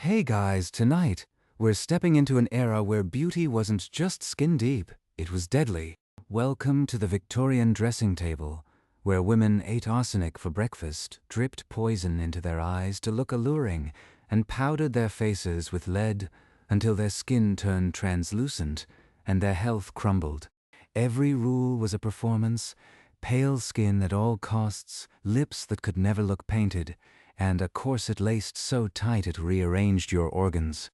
Hey guys, tonight, we're stepping into an era where beauty wasn't just skin deep, it was deadly. Welcome to the Victorian dressing table, where women ate arsenic for breakfast, dripped poison into their eyes to look alluring, and powdered their faces with lead until their skin turned translucent and their health crumbled. Every rule was a performance: pale skin at all costs, lips that could never look painted, and a corset laced so tight it rearranged your organs.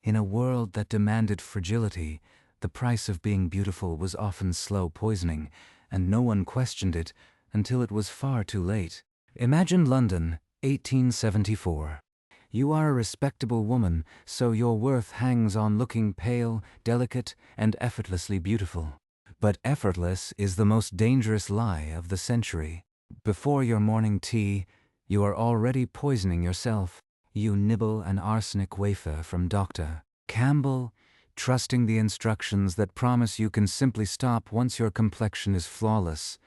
In a world that demanded fragility, the price of being beautiful was often slow poisoning, and no one questioned it until it was far too late. Imagine London, 1874. You are a respectable woman, so your worth hangs on looking pale, delicate, and effortlessly beautiful. But effortless is the most dangerous lie of the century. Before your morning tea, you are already poisoning yourself. You nibble an arsenic wafer from Dr. Campbell, trusting the instructions that promise you can simply stop once your complexion is flawless,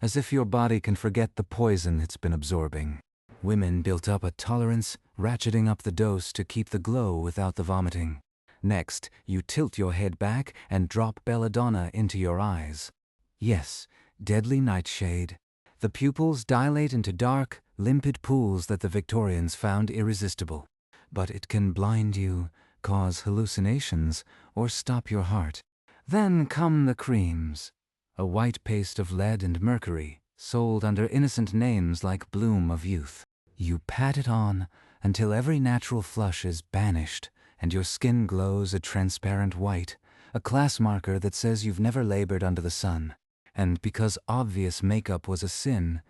as if your body can forget the poison it's been absorbing. Women built up a tolerance, ratcheting up the dose to keep the glow without the vomiting. Next, you tilt your head back and drop belladonna into your eyes. Yes, deadly nightshade. The pupils dilate into dark, limpid pools that the Victorians found irresistible. But it can blind you, cause hallucinations, or stop your heart. Then come the creams. A white paste of lead and mercury, sold under innocent names like Bloom of Youth. You pat it on until every natural flush is banished, and your skin glows a transparent white, a class marker that says you've never labored under the sun. And because obvious makeup was a sin,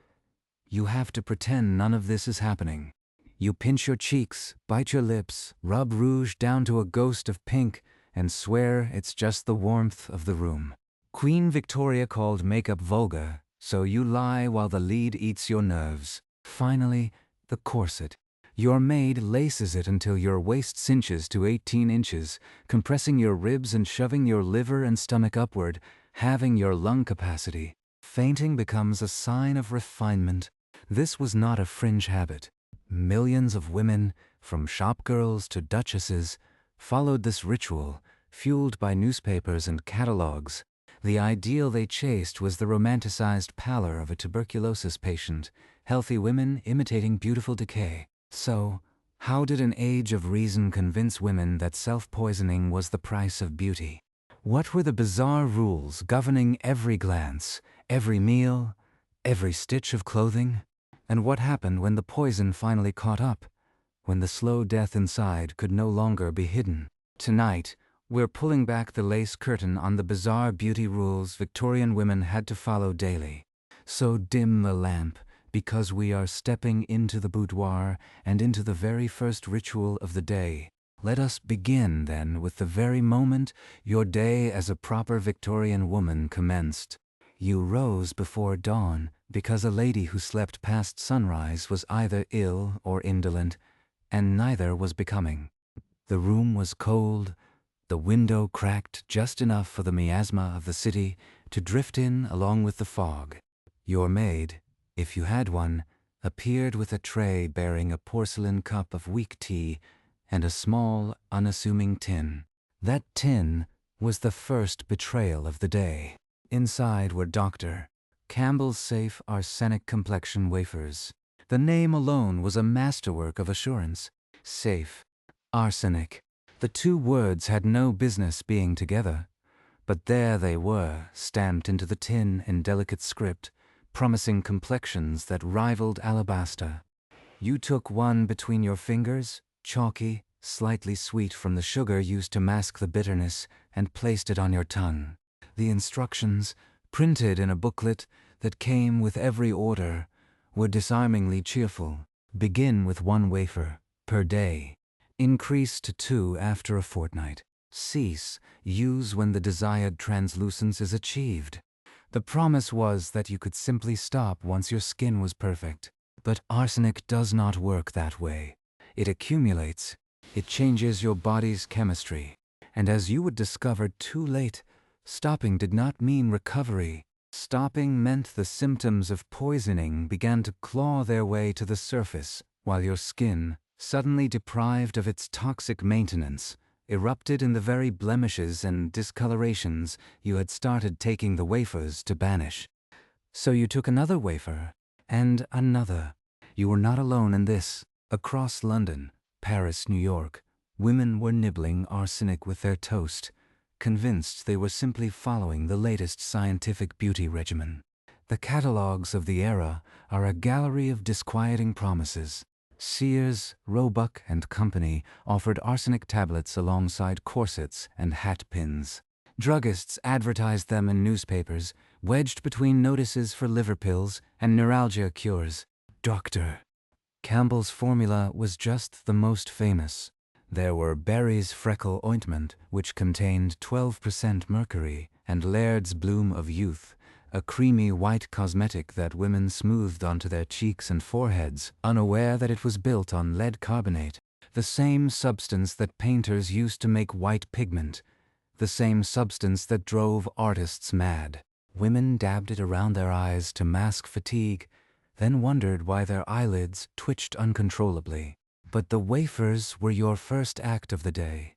you have to pretend none of this is happening. You pinch your cheeks, bite your lips, rub rouge down to a ghost of pink, and swear it's just the warmth of the room. Queen Victoria called makeup vulgar, so you lie while the lead eats your nerves. Finally, the corset. Your maid laces it until your waist cinches to 18 inches, compressing your ribs and shoving your liver and stomach upward, halving your lung capacity. Fainting becomes a sign of refinement. This was not a fringe habit. Millions of women, from shopgirls to duchesses, followed this ritual, fueled by newspapers and catalogs. The ideal they chased was the romanticized pallor of a tuberculosis patient, healthy women imitating beautiful decay. So, how did an age of reason convince women that self-poisoning was the price of beauty? What were the bizarre rules governing every glance, every meal, every stitch of clothing? And what happened when the poison finally caught up, when the slow death inside could no longer be hidden? Tonight, we're pulling back the lace curtain on the bizarre beauty rules Victorian women had to follow daily. So dim the lamp, because we are stepping into the boudoir and into the very first ritual of the day. Let us begin, then, with the very moment your day as a proper Victorian woman commenced. You rose before dawn because a lady who slept past sunrise was either ill or indolent, and neither was becoming. The room was cold, the window cracked just enough for the miasma of the city to drift in along with the fog. Your maid, if you had one, appeared with a tray bearing a porcelain cup of weak tea and a small, unassuming tin. That tin was the first betrayal of the day. Inside were Dr. Campbell's safe arsenic complexion wafers. The name alone was a masterwork of assurance. Safe. Arsenic. The two words had no business being together, but there they were, stamped into the tin in delicate script, promising complexions that rivaled alabaster. You took one between your fingers, chalky, slightly sweet from the sugar used to mask the bitterness, and placed it on your tongue. The instructions, printed in a booklet that came with every order, were disarmingly cheerful. Begin with 1 wafer per day. Increase to 2 after a fortnight. Cease, use when the desired translucence is achieved. The promise was that you could simply stop once your skin was perfect. But arsenic does not work that way. It accumulates. It changes your body's chemistry. And as you would discover too late, stopping did not mean recovery. Stopping meant the symptoms of poisoning began to claw their way to the surface, while your skin, suddenly deprived of its toxic maintenance, erupted in the very blemishes and discolorations you had started taking the wafers to banish. So you took another wafer, and another. You were not alone in this. Across London, Paris, New York, women were nibbling arsenic with their toast, convinced they were simply following the latest scientific beauty regimen. The catalogues of the era are a gallery of disquieting promises. Sears, Roebuck and Company offered arsenic tablets alongside corsets and hat pins. Druggists advertised them in newspapers, wedged between notices for liver pills and neuralgia cures. Dr. Campbell's formula was just the most famous. There were Barry's Freckle Ointment, which contained 12% mercury, and Laird's Bloom of Youth, a creamy white cosmetic that women smoothed onto their cheeks and foreheads, unaware that it was built on lead carbonate, the same substance that painters used to make white pigment, the same substance that drove artists mad. Women dabbed it around their eyes to mask fatigue, then wondered why their eyelids twitched uncontrollably. But the wafers were your first act of the day,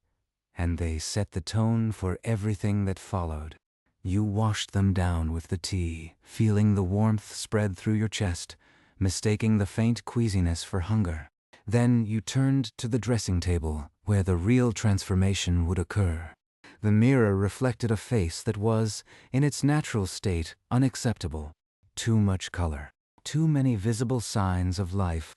and they set the tone for everything that followed. You washed them down with the tea, feeling the warmth spread through your chest, mistaking the faint queasiness for hunger. Then you turned to the dressing table, where the real transformation would occur. The mirror reflected a face that was, in its natural state, unacceptable. Too much color, too many visible signs of life.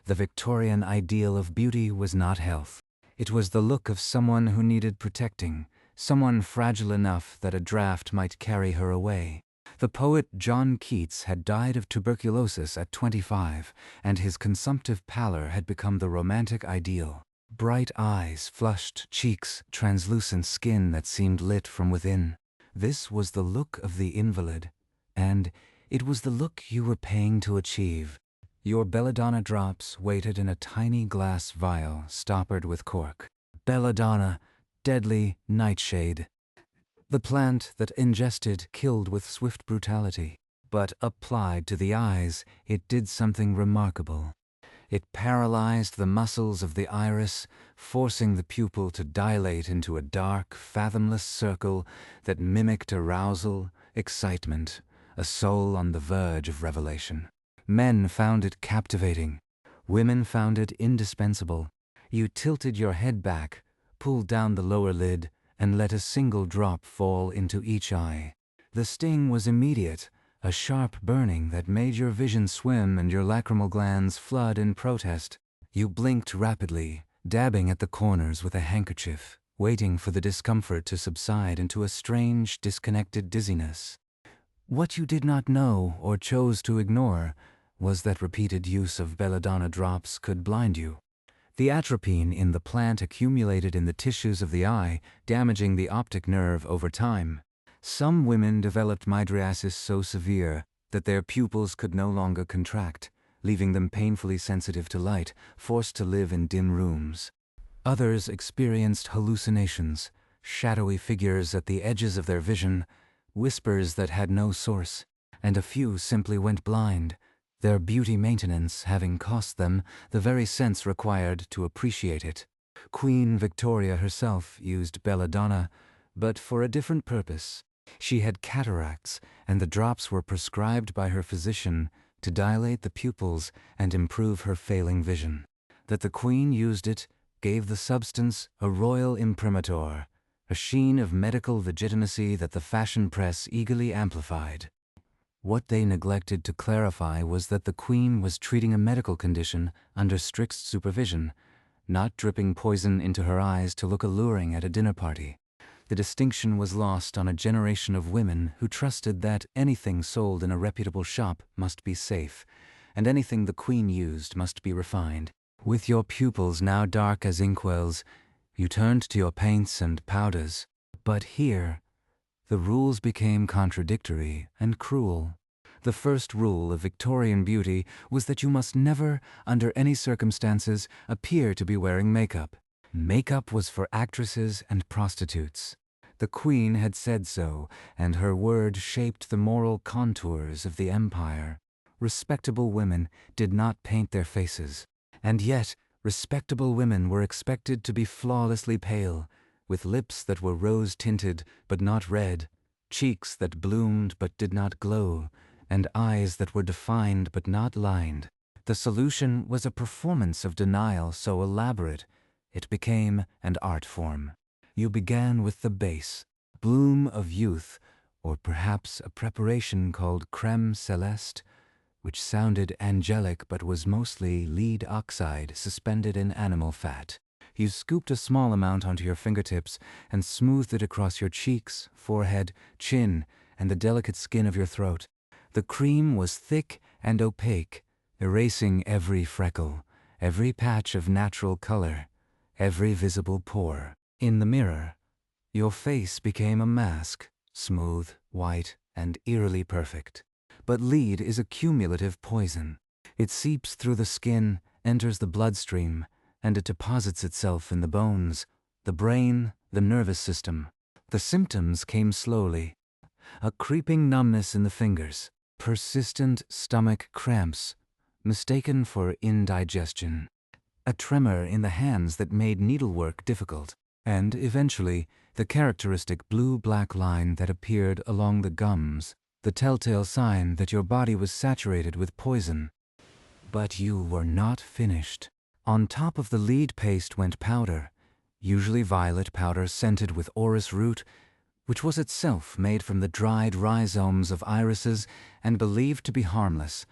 The Victorian ideal of beauty was not health. It was the look of someone who needed protecting, someone fragile enough that a draft might carry her away. The poet John Keats had died of tuberculosis at 25, and his consumptive pallor had become the romantic ideal. Bright eyes, flushed cheeks, translucent skin that seemed lit from within. This was the look of the invalid, and it was the look you were paying to achieve. Your belladonna drops waited in a tiny glass vial stoppered with cork. Belladonna, deadly nightshade. The plant that ingested killed with swift brutality, but applied to the eyes, it did something remarkable. It paralyzed the muscles of the iris, forcing the pupil to dilate into a dark, fathomless circle that mimicked arousal, excitement, a soul on the verge of revelation. Men found it captivating. Women found it indispensable. You tilted your head back, pulled down the lower lid, and let a single drop fall into each eye. The sting was immediate, a sharp burning that made your vision swim and your lacrimal glands flood in protest. You blinked rapidly, dabbing at the corners with a handkerchief, waiting for the discomfort to subside into a strange, disconnected dizziness. What you did not know or chose to ignore was that repeated use of belladonna drops could blind you. The atropine in the plant accumulated in the tissues of the eye, damaging the optic nerve over time. Some women developed mydriasis so severe that their pupils could no longer contract, leaving them painfully sensitive to light, forced to live in dim rooms. Others experienced hallucinations, shadowy figures at the edges of their vision, whispers that had no source, and a few simply went blind, their beauty maintenance having cost them the very sense required to appreciate it. Queen Victoria herself used belladonna, but for a different purpose. She had cataracts, and the drops were prescribed by her physician to dilate the pupils and improve her failing vision. That the Queen used it gave the substance a royal imprimatur, a sheen of medical legitimacy that the fashion press eagerly amplified. What they neglected to clarify was that the Queen was treating a medical condition under strict supervision, not dripping poison into her eyes to look alluring at a dinner party. The distinction was lost on a generation of women who trusted that anything sold in a reputable shop must be safe, and anything the Queen used must be refined. With your pupils now dark as inkwells, you turned to your paints and powders. But here, the rules became contradictory and cruel. The first rule of Victorian beauty was that you must never, under any circumstances, appear to be wearing makeup. Makeup was for actresses and prostitutes. The Queen had said so, and her word shaped the moral contours of the empire. Respectable women did not paint their faces. And yet, Respectable women were expected to be flawlessly pale, with lips that were rose-tinted but not red, cheeks that bloomed but did not glow, and eyes that were defined but not lined. The solution was a performance of denial so elaborate, it became an art form. You began with the base, bloom of youth, or perhaps a preparation called crème céleste, which sounded angelic but was mostly lead oxide suspended in animal fat. You scooped a small amount onto your fingertips and smoothed it across your cheeks, forehead, chin, and the delicate skin of your throat. The cream was thick and opaque, erasing every freckle, every patch of natural color, every visible pore. In the mirror, your face became a mask, smooth, white, and eerily perfect. But lead is a cumulative poison. It seeps through the skin, enters the bloodstream, and it deposits itself in the bones, the brain, the nervous system. The symptoms came slowly. A creeping numbness in the fingers, persistent stomach cramps, mistaken for indigestion, a tremor in the hands that made needlework difficult, and eventually the characteristic blue-black line that appeared along the gums, the telltale sign that your body was saturated with poison. But you were not finished. On top of the lead paste went powder, usually violet powder scented with orris root, which was itself made from the dried rhizomes of irises and believed to be harmless,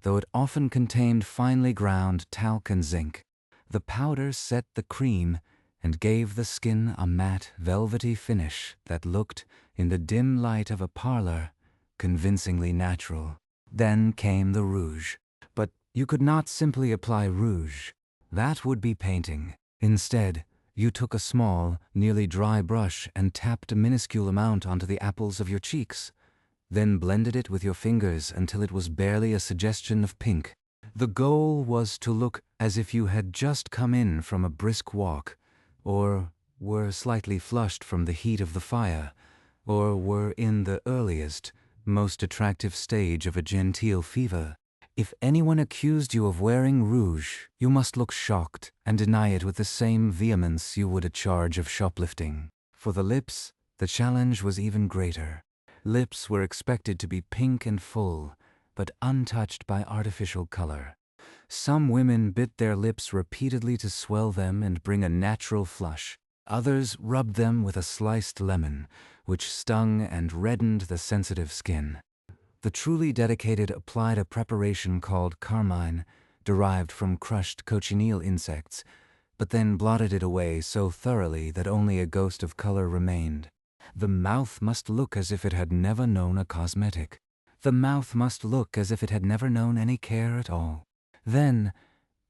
though it often contained finely ground talc and zinc. The powder set the cream and gave the skin a matte, velvety finish that looked, in the dim light of a parlor, convincingly natural. Then came the rouge. But you could not simply apply rouge. That would be painting. Instead, you took a small, nearly dry brush and tapped a minuscule amount onto the apples of your cheeks, then blended it with your fingers until it was barely a suggestion of pink. The goal was to look as if you had just come in from a brisk walk, or were slightly flushed from the heat of the fire, or were in the earliest, most attractive stage of a genteel fever. If anyone accused you of wearing rouge, you must look shocked and deny it with the same vehemence you would a charge of shoplifting. For the lips, the challenge was even greater. Lips were expected to be pink and full, but untouched by artificial color. Some women bit their lips repeatedly to swell them and bring a natural flush. Others rubbed them with a sliced lemon, which stung and reddened the sensitive skin. The truly dedicated applied a preparation called carmine, derived from crushed cochineal insects, but then blotted it away so thoroughly that only a ghost of color remained. The mouth must look as if it had never known a cosmetic. The mouth must look as if it had never known any care at all. Then,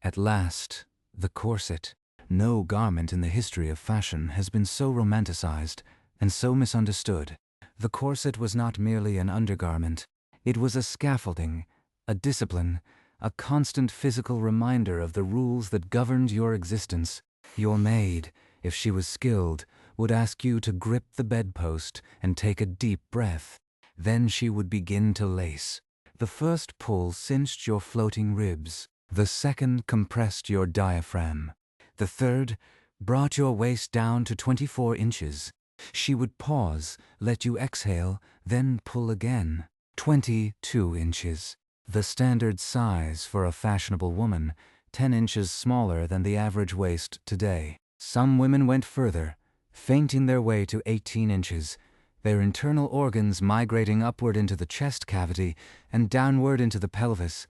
at last, the corset. No garment in the history of fashion has been so romanticized and so misunderstood. The corset was not merely an undergarment. It was a scaffolding, a discipline, a constant physical reminder of the rules that governed your existence. Your maid, if she was skilled, would ask you to grip the bedpost and take a deep breath. Then she would begin to lace. The first pull cinched your floating ribs. The second compressed your diaphragm. The third brought your waist down to 24 inches. She would pause, let you exhale, then pull again. 22 inches. The standard size for a fashionable woman, 10 inches smaller than the average waist today. Some women went further, fainting their way to 18 inches, their internal organs migrating upward into the chest cavity and downward into the pelvis,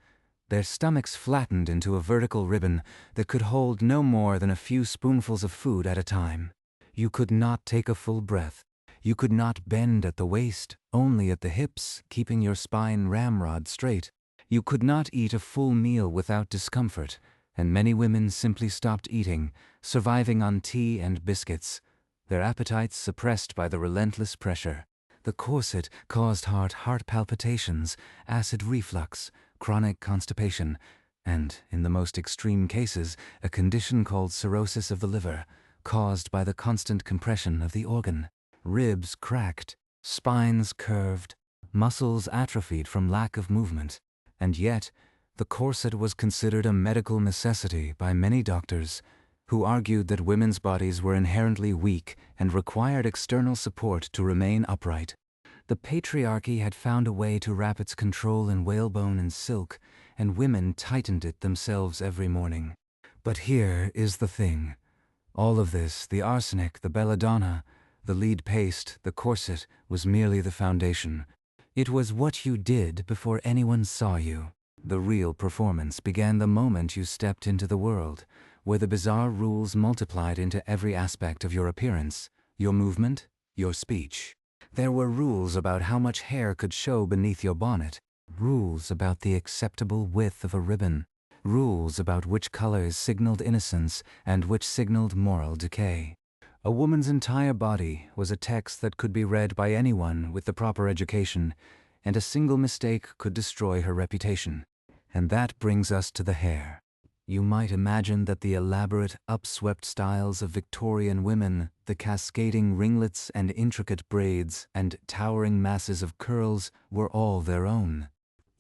their stomachs flattened into a vertical ribbon that could hold no more than a few spoonfuls of food at a time. You could not take a full breath. You could not bend at the waist, only at the hips, keeping your spine ramrod straight. You could not eat a full meal without discomfort, and many women simply stopped eating, surviving on tea and biscuits, their appetites suppressed by the relentless pressure. The corset caused heart palpitations, acid reflux, chronic constipation, and, in the most extreme cases, a condition called cirrhosis of the liver, caused by the constant compression of the organ. Ribs cracked, spines curved, muscles atrophied from lack of movement, and yet The corset was considered a medical necessity by many doctors, who argued that women's bodies were inherently weak and required external support to remain upright. The patriarchy had found a way to wrap its control in whalebone and silk, and women tightened it themselves every morning. But here is the thing. All of this, the arsenic, the belladonna, the lead paste, the corset, was merely the foundation. It was what you did before anyone saw you. The real performance began the moment you stepped into the world, where the bizarre rules multiplied into every aspect of your appearance, your movement, your speech. There were rules about how much hair could show beneath your bonnet, rules about the acceptable width of a ribbon, rules about which colors signaled innocence and which signaled moral decay. A woman's entire body was a text that could be read by anyone with the proper education, and a single mistake could destroy her reputation. And that brings us to the hair. You might imagine that the elaborate, upswept styles of Victorian women, the cascading ringlets and intricate braids and towering masses of curls were all their own.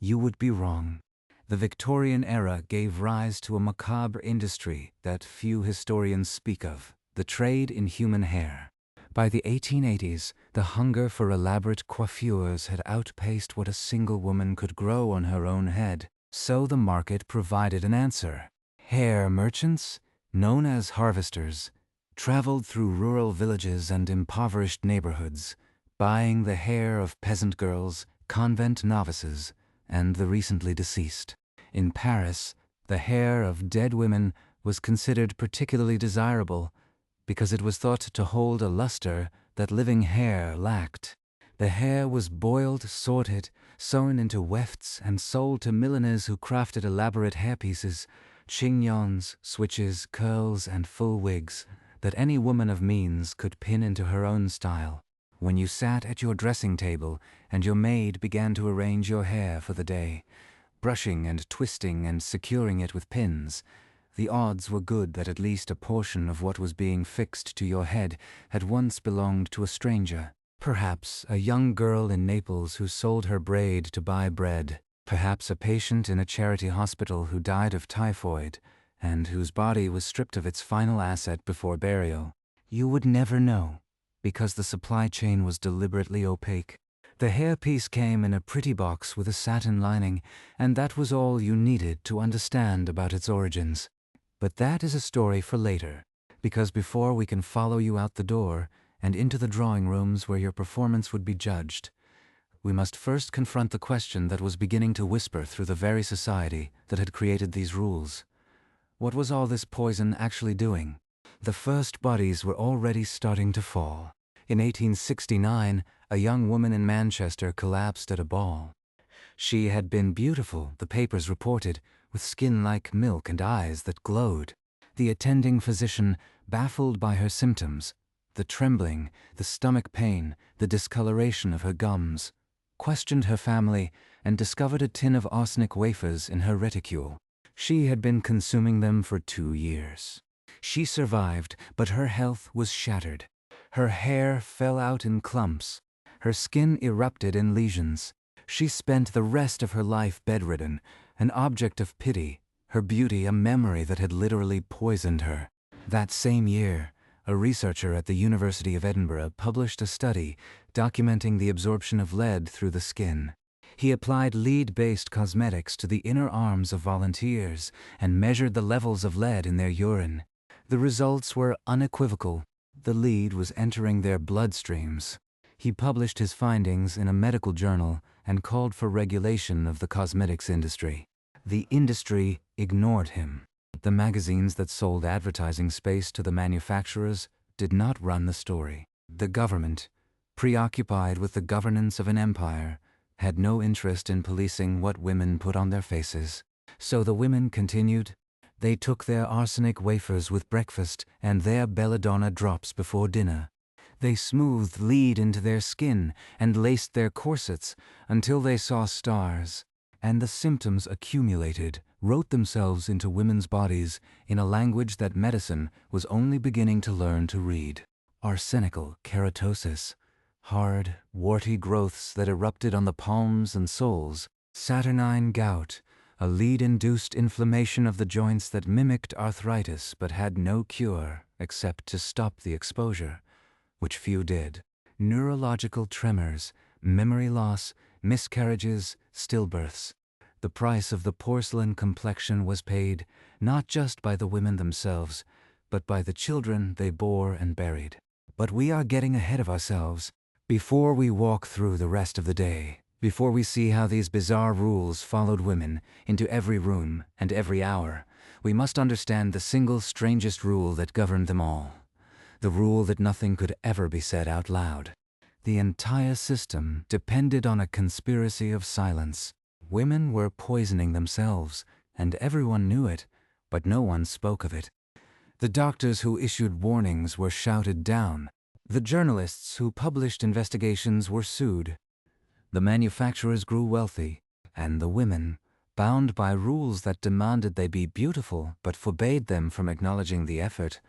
You would be wrong. The Victorian era gave rise to a macabre industry that few historians speak of, the trade in human hair. By the 1880s, the hunger for elaborate coiffures had outpaced what a single woman could grow on her own head, so the market provided an answer. Hair merchants, known as harvesters, traveled through rural villages and impoverished neighborhoods, buying the hair of peasant girls, convent novices, and the recently deceased. In Paris, the hair of dead women was considered particularly desirable because it was thought to hold a luster that living hair lacked. The hair was boiled, sorted, sewn into wefts, and sold to milliners who crafted elaborate hairpieces, chignons, switches, curls, and full wigs that any woman of means could pin into her own style. When you sat at your dressing table and your maid began to arrange your hair for the day, brushing and twisting and securing it with pins, the odds were good that at least a portion of what was being fixed to your head had once belonged to a stranger. Perhaps a young girl in Naples who sold her braid to buy bread. Perhaps a patient in a charity hospital who died of typhoid and whose body was stripped of its final asset before burial. You would never know, because the supply chain was deliberately opaque. The hairpiece came in a pretty box with a satin lining, and that was all you needed to understand about its origins. But that is a story for later, because before we can follow you out the door and into the drawing rooms where your performance would be judged, we must first confront the question that was beginning to whisper through the very society that had created these rules. What was all this poison actually doing? The first bodies were already starting to fall. In 1869, a young woman in Manchester collapsed at a ball. She had been beautiful, the papers reported, with skin like milk and eyes that glowed. The attending physician, baffled by her symptoms, the trembling, the stomach pain, the discoloration of her gums, questioned her family and discovered a tin of arsenic wafers in her reticule. She had been consuming them for 2 years. She survived, but her health was shattered. Her hair fell out in clumps. Her skin erupted in lesions. She spent the rest of her life bedridden, an object of pity, her beauty a memory that had literally poisoned her. That same year, a researcher at the University of Edinburgh published a study documenting the absorption of lead through the skin. He applied lead-based cosmetics to the inner arms of volunteers and measured the levels of lead in their urine. The results were unequivocal. The lead was entering their bloodstreams. He published his findings in a medical journal and called for regulation of the cosmetics industry. The industry ignored him. The magazines that sold advertising space to the manufacturers did not run the story. The government, preoccupied with the governance of an empire, had no interest in policing what women put on their faces. So the women continued. They took their arsenic wafers with breakfast and their belladonna drops before dinner. They smoothed lead into their skin and laced their corsets until they saw stars, and the symptoms accumulated, wrote themselves into women's bodies in a language that medicine was only beginning to learn to read. Arsenical keratosis, hard, warty growths that erupted on the palms and soles, saturnine gout, a lead-induced inflammation of the joints that mimicked arthritis but had no cure except to stop the exposure, which few did. Neurological tremors, memory loss, miscarriages, stillbirths. The price of the porcelain complexion was paid not just by the women themselves, but by the children they bore and buried. But we are getting ahead of ourselves. Before we walk through the rest of the day, before we see how these bizarre rules followed women into every room and every hour, we must understand the single strangest rule that governed them all. The rule that nothing could ever be said out loud. The entire system depended on a conspiracy of silence. Women were poisoning themselves, and everyone knew it, but no one spoke of it. The doctors who issued warnings were shouted down. The journalists who published investigations were sued. The manufacturers grew wealthy, and the women, bound by rules that demanded they be beautiful but forbade them from acknowledging the effort,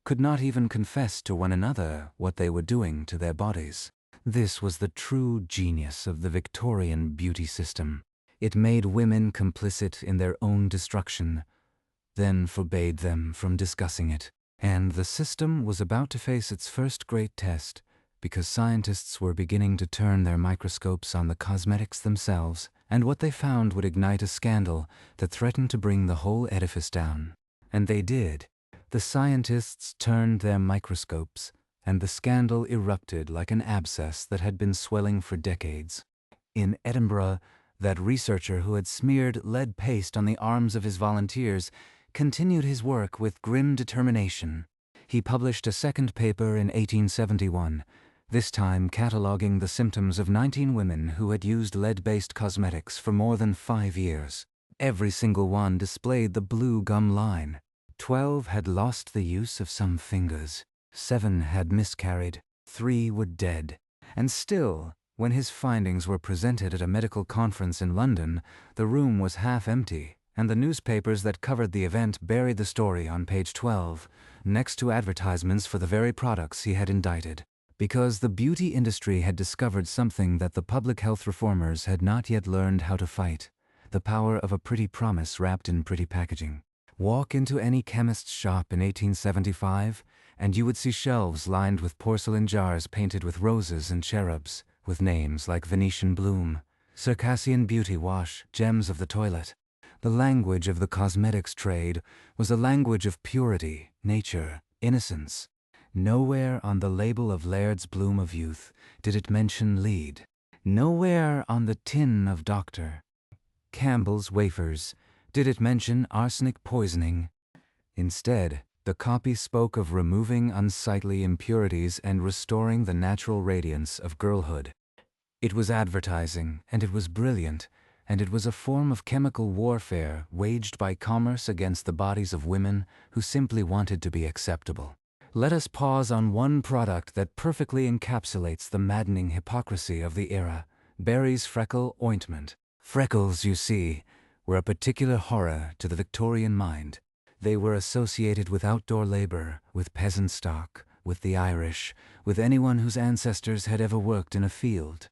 could not even confess to one another what they were doing to their bodies. This was the true genius of the Victorian beauty system. It made women complicit in their own destruction, then forbade them from discussing it. And the system was about to face its first great test, because scientists were beginning to turn their microscopes on the cosmetics themselves, and what they found would ignite a scandal that threatened to bring the whole edifice down. And they did. The scientists turned their microscopes, and the scandal erupted like an abscess that had been swelling for decades. In Edinburgh, that researcher who had smeared lead paste on the arms of his volunteers continued his work with grim determination. He published a second paper in 1871, this time cataloging the symptoms of 19 women who had used lead-based cosmetics for more than 5 years. Every single one displayed the blue gum line. 12 had lost the use of some fingers. 7 had miscarried. 3 were dead. And still, when his findings were presented at a medical conference in London, the room was half empty, and the newspapers that covered the event buried the story on page 12, next to advertisements for the very products he had indicted. Because the beauty industry had discovered something that the public health reformers had not yet learned how to fight: the power of a pretty promise wrapped in pretty packaging. Walk into any chemist's shop in 1875, and you would see shelves lined with porcelain jars painted with roses and cherubs, with names like Venetian Bloom, Circassian Beauty Wash, Gems of the Toilet. The language of the cosmetics trade was a language of purity, nature, innocence. Nowhere on the label of Laird's Bloom of Youth did it mention lead. Nowhere on the tin of Dr. Campbell's wafers did it mention arsenic poisoning. Instead, the copy spoke of removing unsightly impurities and restoring the natural radiance of girlhood. It was advertising, and it was brilliant, and it was a form of chemical warfare waged by commerce against the bodies of women who simply wanted to be acceptable. Let us pause on one product that perfectly encapsulates the maddening hypocrisy of the era: Barry's Freckle Ointment. Freckles, you see, were a particular horror to the Victorian mind. They were associated with outdoor labor, with peasant stock, with the Irish, with anyone whose ancestors had ever worked in a field.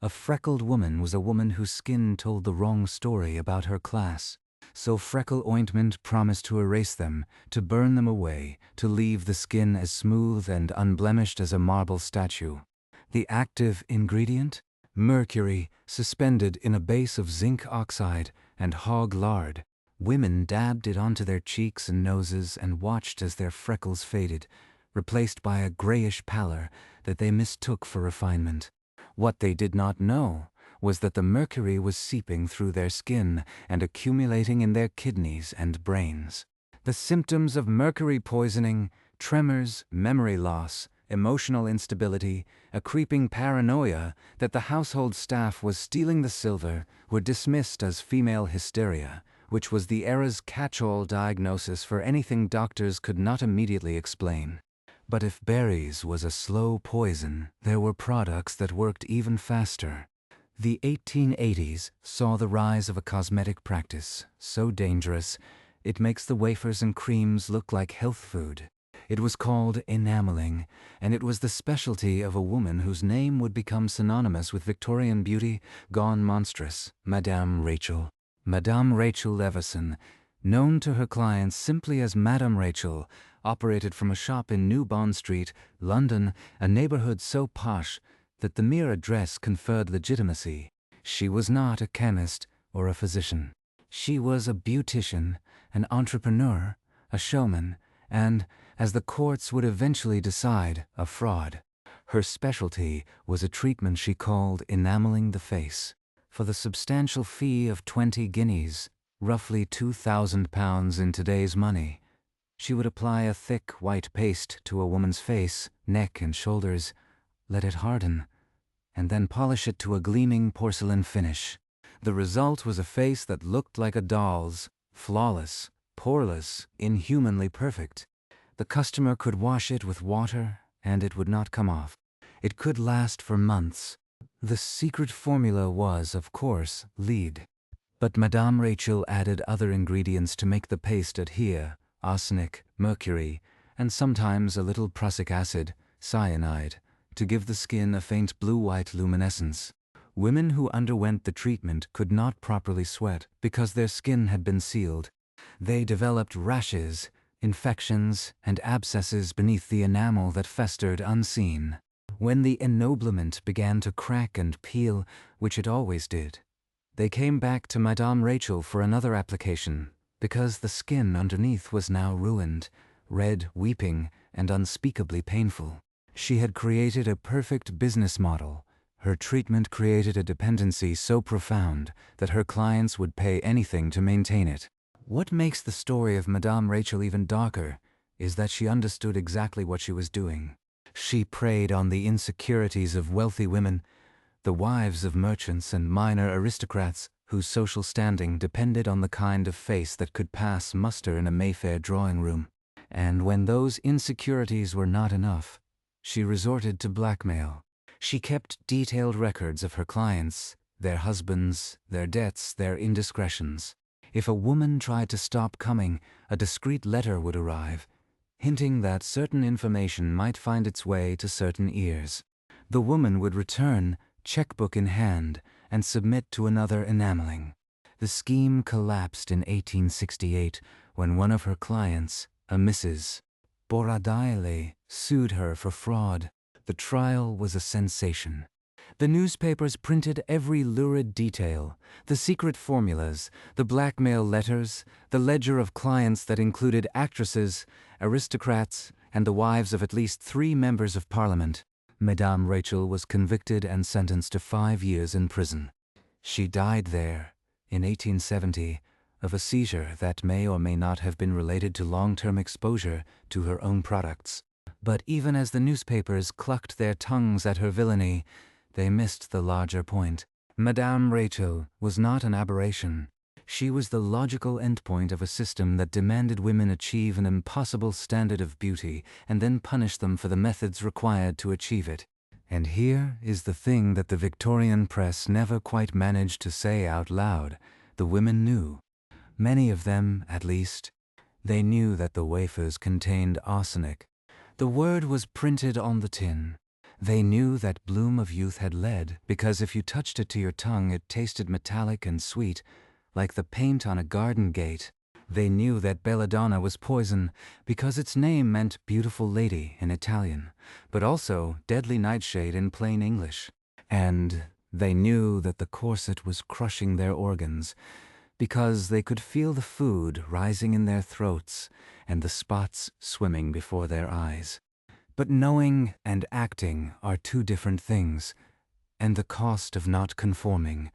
A freckled woman was a woman whose skin told the wrong story about her class. So freckle ointment promised to erase them, to burn them away, to leave the skin as smooth and unblemished as a marble statue. The active ingredient? Mercury, suspended in a base of zinc oxide and hog lard. Women dabbed it onto their cheeks and noses and watched as their freckles faded, replaced by a grayish pallor that they mistook for refinement. What they did not know was that the mercury was seeping through their skin and accumulating in their kidneys and brains. The symptoms of mercury poisoning: tremors, memory loss, emotional instability, a creeping paranoia that the household staff was stealing the silver, were dismissed as female hysteria, which was the era's catch-all diagnosis for anything doctors could not immediately explain. But if Barry's was a slow poison, there were products that worked even faster. The 1880s saw the rise of a cosmetic practice so dangerous it makes the wafers and creams look like health food. It was called enameling, and it was the specialty of a woman whose name would become synonymous with Victorian beauty gone monstrous: Madame Rachel. Madame Rachel Leveson, known to her clients simply as Madame Rachel, operated from a shop in New Bond Street, London, a neighborhood so posh that the mere address conferred legitimacy. She was not a chemist or a physician. She was a beautician, an entrepreneur, a showman, and, as the courts would eventually decide, a fraud. Her specialty was a treatment she called enameling the face. For the substantial fee of 20 guineas, roughly £2,000 in today's money, she would apply a thick white paste to a woman's face, neck, and shoulders, let it harden, and then polish it to a gleaming porcelain finish. The result was a face that looked like a doll's, flawless, poreless, inhumanly perfect. The customer could wash it with water, and it would not come off. It could last for months. The secret formula was, of course, lead. But Madame Rachel added other ingredients to make the paste adhere: arsenic, mercury, and sometimes a little prussic acid, cyanide, to give the skin a faint blue-white luminescence. Women who underwent the treatment could not properly sweat because their skin had been sealed. They developed rashes, infections, and abscesses beneath the enamel that festered unseen. When the ennoblement began to crack and peel, which it always did, they came back to Madame Rachel for another application, because the skin underneath was now ruined, red, weeping, and unspeakably painful. She had created a perfect business model. Her treatment created a dependency so profound that her clients would pay anything to maintain it. What makes the story of Madame Rachel even darker is that she understood exactly what she was doing. She preyed on the insecurities of wealthy women, the wives of merchants and minor aristocrats whose social standing depended on the kind of face that could pass muster in a Mayfair drawing room. And when those insecurities were not enough, she resorted to blackmail. She kept detailed records of her clients, their husbands, their debts, their indiscretions. If a woman tried to stop coming, a discreet letter would arrive, hinting that certain information might find its way to certain ears. The woman would return, checkbook in hand, and submit to another enameling. The scheme collapsed in 1868 when one of her clients, a Mrs. Borradaile, sued her for fraud. The trial was a sensation. The newspapers printed every lurid detail, the secret formulas, the blackmail letters, the ledger of clients that included actresses, aristocrats, and the wives of at least 3 members of Parliament. Madame Rachel was convicted and sentenced to 5 years in prison. She died there, in 1870, of a seizure that may or may not have been related to long-term exposure to her own products. But even as the newspapers clucked their tongues at her villainy, they missed the larger point. Madame Rachel was not an aberration. She was the logical endpoint of a system that demanded women achieve an impossible standard of beauty and then punish them for the methods required to achieve it. And here is the thing that the Victorian press never quite managed to say out loud. The women knew. Many of them, at least. They knew that the wafers contained arsenic. The word was printed on the tin. They knew that Bloom of Youth had lead because if you touched it to your tongue it tasted metallic and sweet, like the paint on a garden gate. They knew that Belladonna was poison because its name meant beautiful lady in Italian, but also deadly nightshade in plain English. And they knew that the corset was crushing their organs because they could feel the food rising in their throats and the spots swimming before their eyes. But knowing and acting are 2 different things, and the cost of not conforming,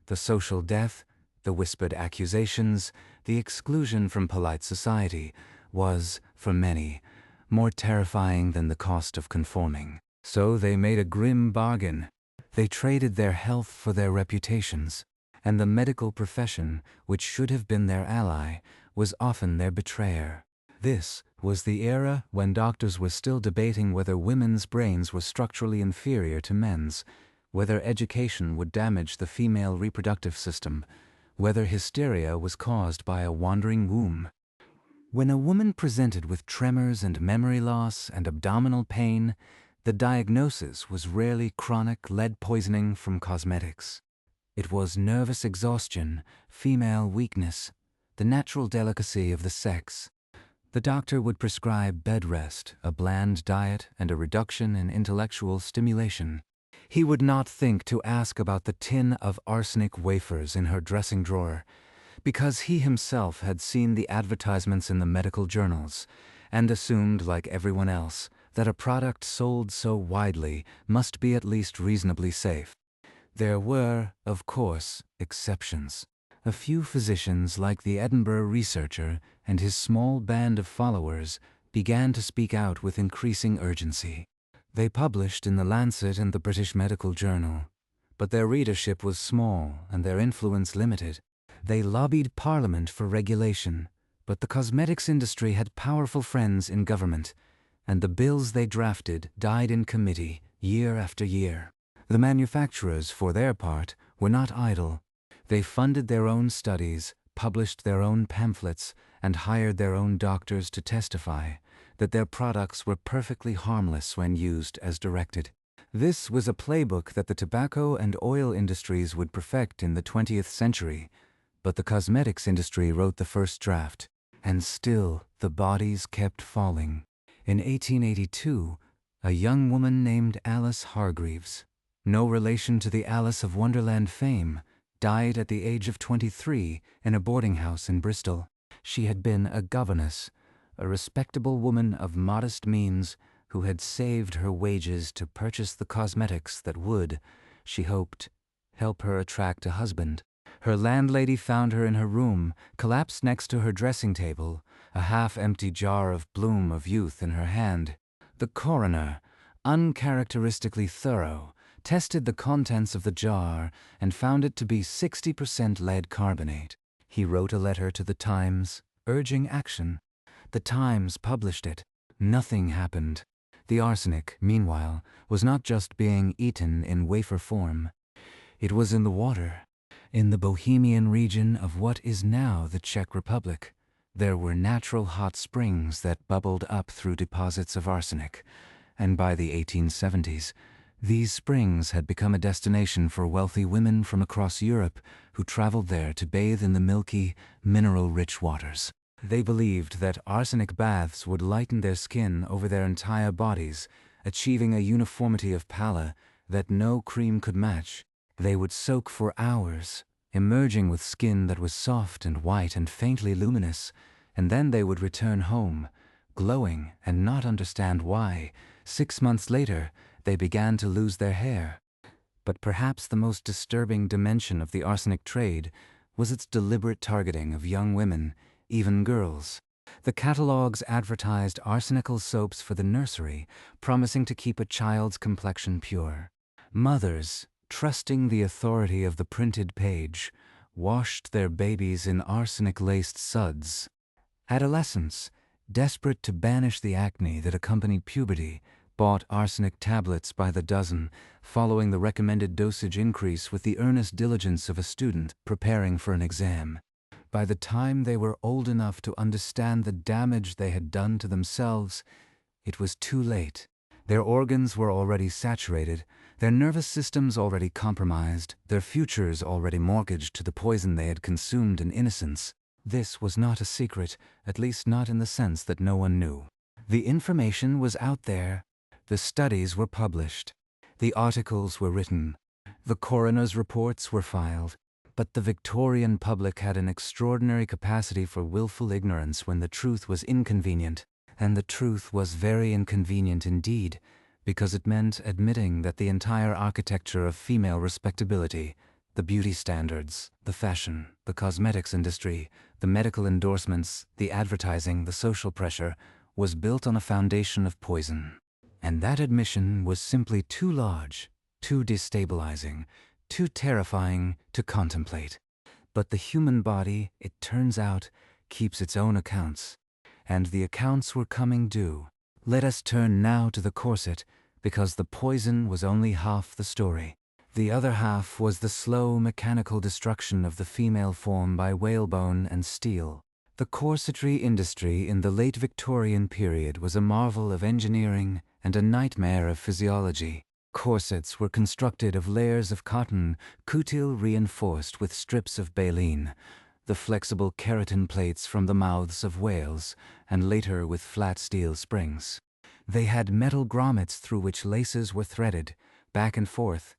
the social death, the whispered accusations, the exclusion from polite society, was, for many, more terrifying than the cost of conforming. So they made a grim bargain. They traded their health for their reputations, and the medical profession, which should have been their ally, was often their betrayer. This was the era when doctors were still debating whether women's brains were structurally inferior to men's, whether education would damage the female reproductive system, whether hysteria was caused by a wandering womb. When a woman presented with tremors and memory loss and abdominal pain, the diagnosis was rarely chronic lead poisoning from cosmetics. It was nervous exhaustion, female weakness, the natural delicacy of the sex. The doctor would prescribe bed rest, a bland diet, and a reduction in intellectual stimulation. He would not think to ask about the tin of arsenic wafers in her dressing drawer, because he himself had seen the advertisements in the medical journals, and assumed, like everyone else, that a product sold so widely must be at least reasonably safe. There were, of course, exceptions. A few physicians, like the Edinburgh researcher and his small band of followers, began to speak out with increasing urgency. They published in the Lancet and the British Medical Journal, but their readership was small and their influence limited. They lobbied Parliament for regulation, but the cosmetics industry had powerful friends in government, and the bills they drafted died in committee year after year. The manufacturers, for their part, were not idle. They funded their own studies, published their own pamphlets, and hired their own doctors to testify that their products were perfectly harmless when used as directed. This was a playbook that the tobacco and oil industries would perfect in the 20th century, but the cosmetics industry wrote the first draft, and still the bodies kept falling. In 1882, a young woman named Alice Hargreaves, no relation to the Alice of Wonderland fame, died at the age of 23 in a boarding house in Bristol. She had been a governess, a respectable woman of modest means who had saved her wages to purchase the cosmetics that would, she hoped, help her attract a husband. Her landlady found her in her room, collapsed next to her dressing table, a half-empty jar of bloom of youth in her hand. The coroner, uncharacteristically thorough, tested the contents of the jar and found it to be 60% lead carbonate. He wrote a letter to the Times, urging action. The Times published it. Nothing happened. The arsenic, meanwhile, was not just being eaten in wafer form. It was in the water. In the Bohemian region of what is now the Czech Republic, there were natural hot springs that bubbled up through deposits of arsenic, and by the 1870s, these springs had become a destination for wealthy women from across Europe who traveled there to bathe in the milky, mineral-rich waters. They believed that arsenic baths would lighten their skin over their entire bodies, achieving a uniformity of pallor that no cream could match. They would soak for hours, emerging with skin that was soft and white and faintly luminous, and then they would return home, glowing and not understand why. 6 months later, they began to lose their hair. But perhaps the most disturbing dimension of the arsenic trade was its deliberate targeting of young women, even girls. The catalogs advertised arsenical soaps for the nursery, promising to keep a child's complexion pure. Mothers, trusting the authority of the printed page, washed their babies in arsenic-laced suds. Adolescents, desperate to banish the acne that accompanied puberty, bought arsenic tablets by the dozen, following the recommended dosage increase with the earnest diligence of a student preparing for an exam. By the time they were old enough to understand the damage they had done to themselves, it was too late. Their organs were already saturated, their nervous systems already compromised, their futures already mortgaged to the poison they had consumed in innocence. This was not a secret, at least not in the sense that no one knew. The information was out there. The studies were published. The articles were written. The coroner's reports were filed. But the Victorian public had an extraordinary capacity for willful ignorance when the truth was inconvenient. And the truth was very inconvenient indeed, because it meant admitting that the entire architecture of female respectability, the beauty standards, the fashion, the cosmetics industry, the medical endorsements, the advertising, the social pressure, was built on a foundation of poison. And that admission was simply too large, too destabilizing, too terrifying to contemplate. But the human body, it turns out, keeps its own accounts. And the accounts were coming due. Let us turn now to the corset, because the poison was only half the story. The other half was the slow mechanical destruction of the female form by whalebone and steel. The corsetry industry in the late Victorian period was a marvel of engineering and a nightmare of physiology. Corsets were constructed of layers of cotton, coutil reinforced with strips of baleen, the flexible keratin plates from the mouths of whales, and later with flat steel springs. They had metal grommets through which laces were threaded, back and forth,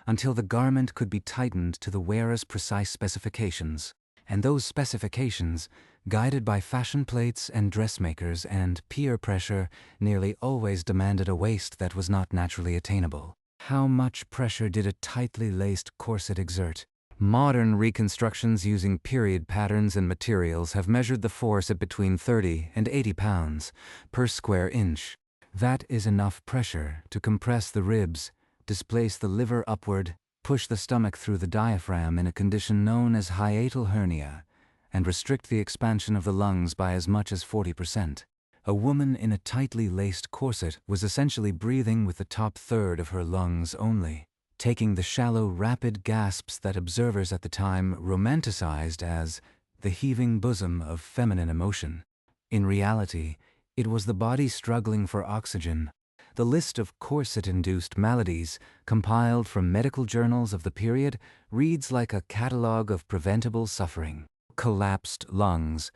until the garment could be tightened to the wearer's precise specifications. And those specifications, guided by fashion plates and dressmakers and peer pressure, nearly always demanded a waist that was not naturally attainable. How much pressure did a tightly laced corset exert? Modern reconstructions using period patterns and materials have measured the force at between 30 and 80 pounds per square inch. That is enough pressure to compress the ribs, displace the liver upward, push the stomach through the diaphragm in a condition known as hiatal hernia, and restrict the expansion of the lungs by as much as 40%. A woman in a tightly laced corset was essentially breathing with the top third of her lungs only, taking the shallow, rapid gasps that observers at the time romanticized as the heaving bosom of feminine emotion. In reality, it was the body struggling for oxygen. The list of corset-induced maladies, compiled from medical journals of the period, reads like a catalogue of preventable suffering. Collapsed lungs,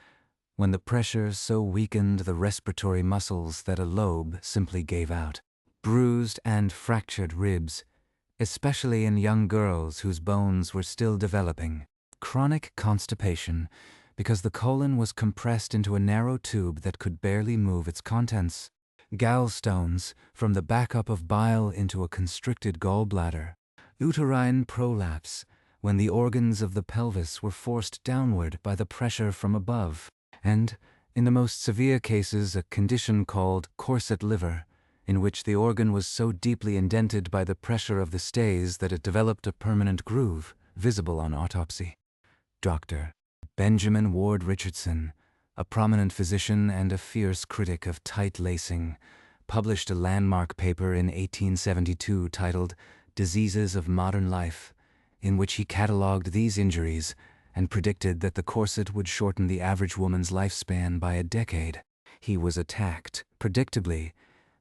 when the pressure so weakened the respiratory muscles that a lobe simply gave out. Bruised and fractured ribs, especially in young girls whose bones were still developing. Chronic constipation, because the colon was compressed into a narrow tube that could barely move its contents. Gallstones, from the backup of bile into a constricted gallbladder. Uterine prolapse, when the organs of the pelvis were forced downward by the pressure from above. And, in the most severe cases, a condition called corset liver, in which the organ was so deeply indented by the pressure of the stays that it developed a permanent groove, visible on autopsy. Dr. Benjamin Ward Richardson, a prominent physician and a fierce critic of tight lacing, published a landmark paper in 1872 titled Diseases of Modern Life, in which he catalogued these injuries and predicted that the corset would shorten the average woman's lifespan by a decade. He was attacked, predictably,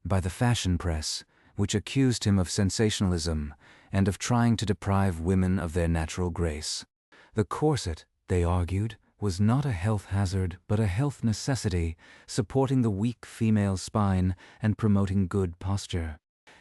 by the fashion press, which accused him of sensationalism and of trying to deprive women of their natural grace. The corset, they argued, was not a health hazard but a health necessity, supporting the weak female spine and promoting good posture.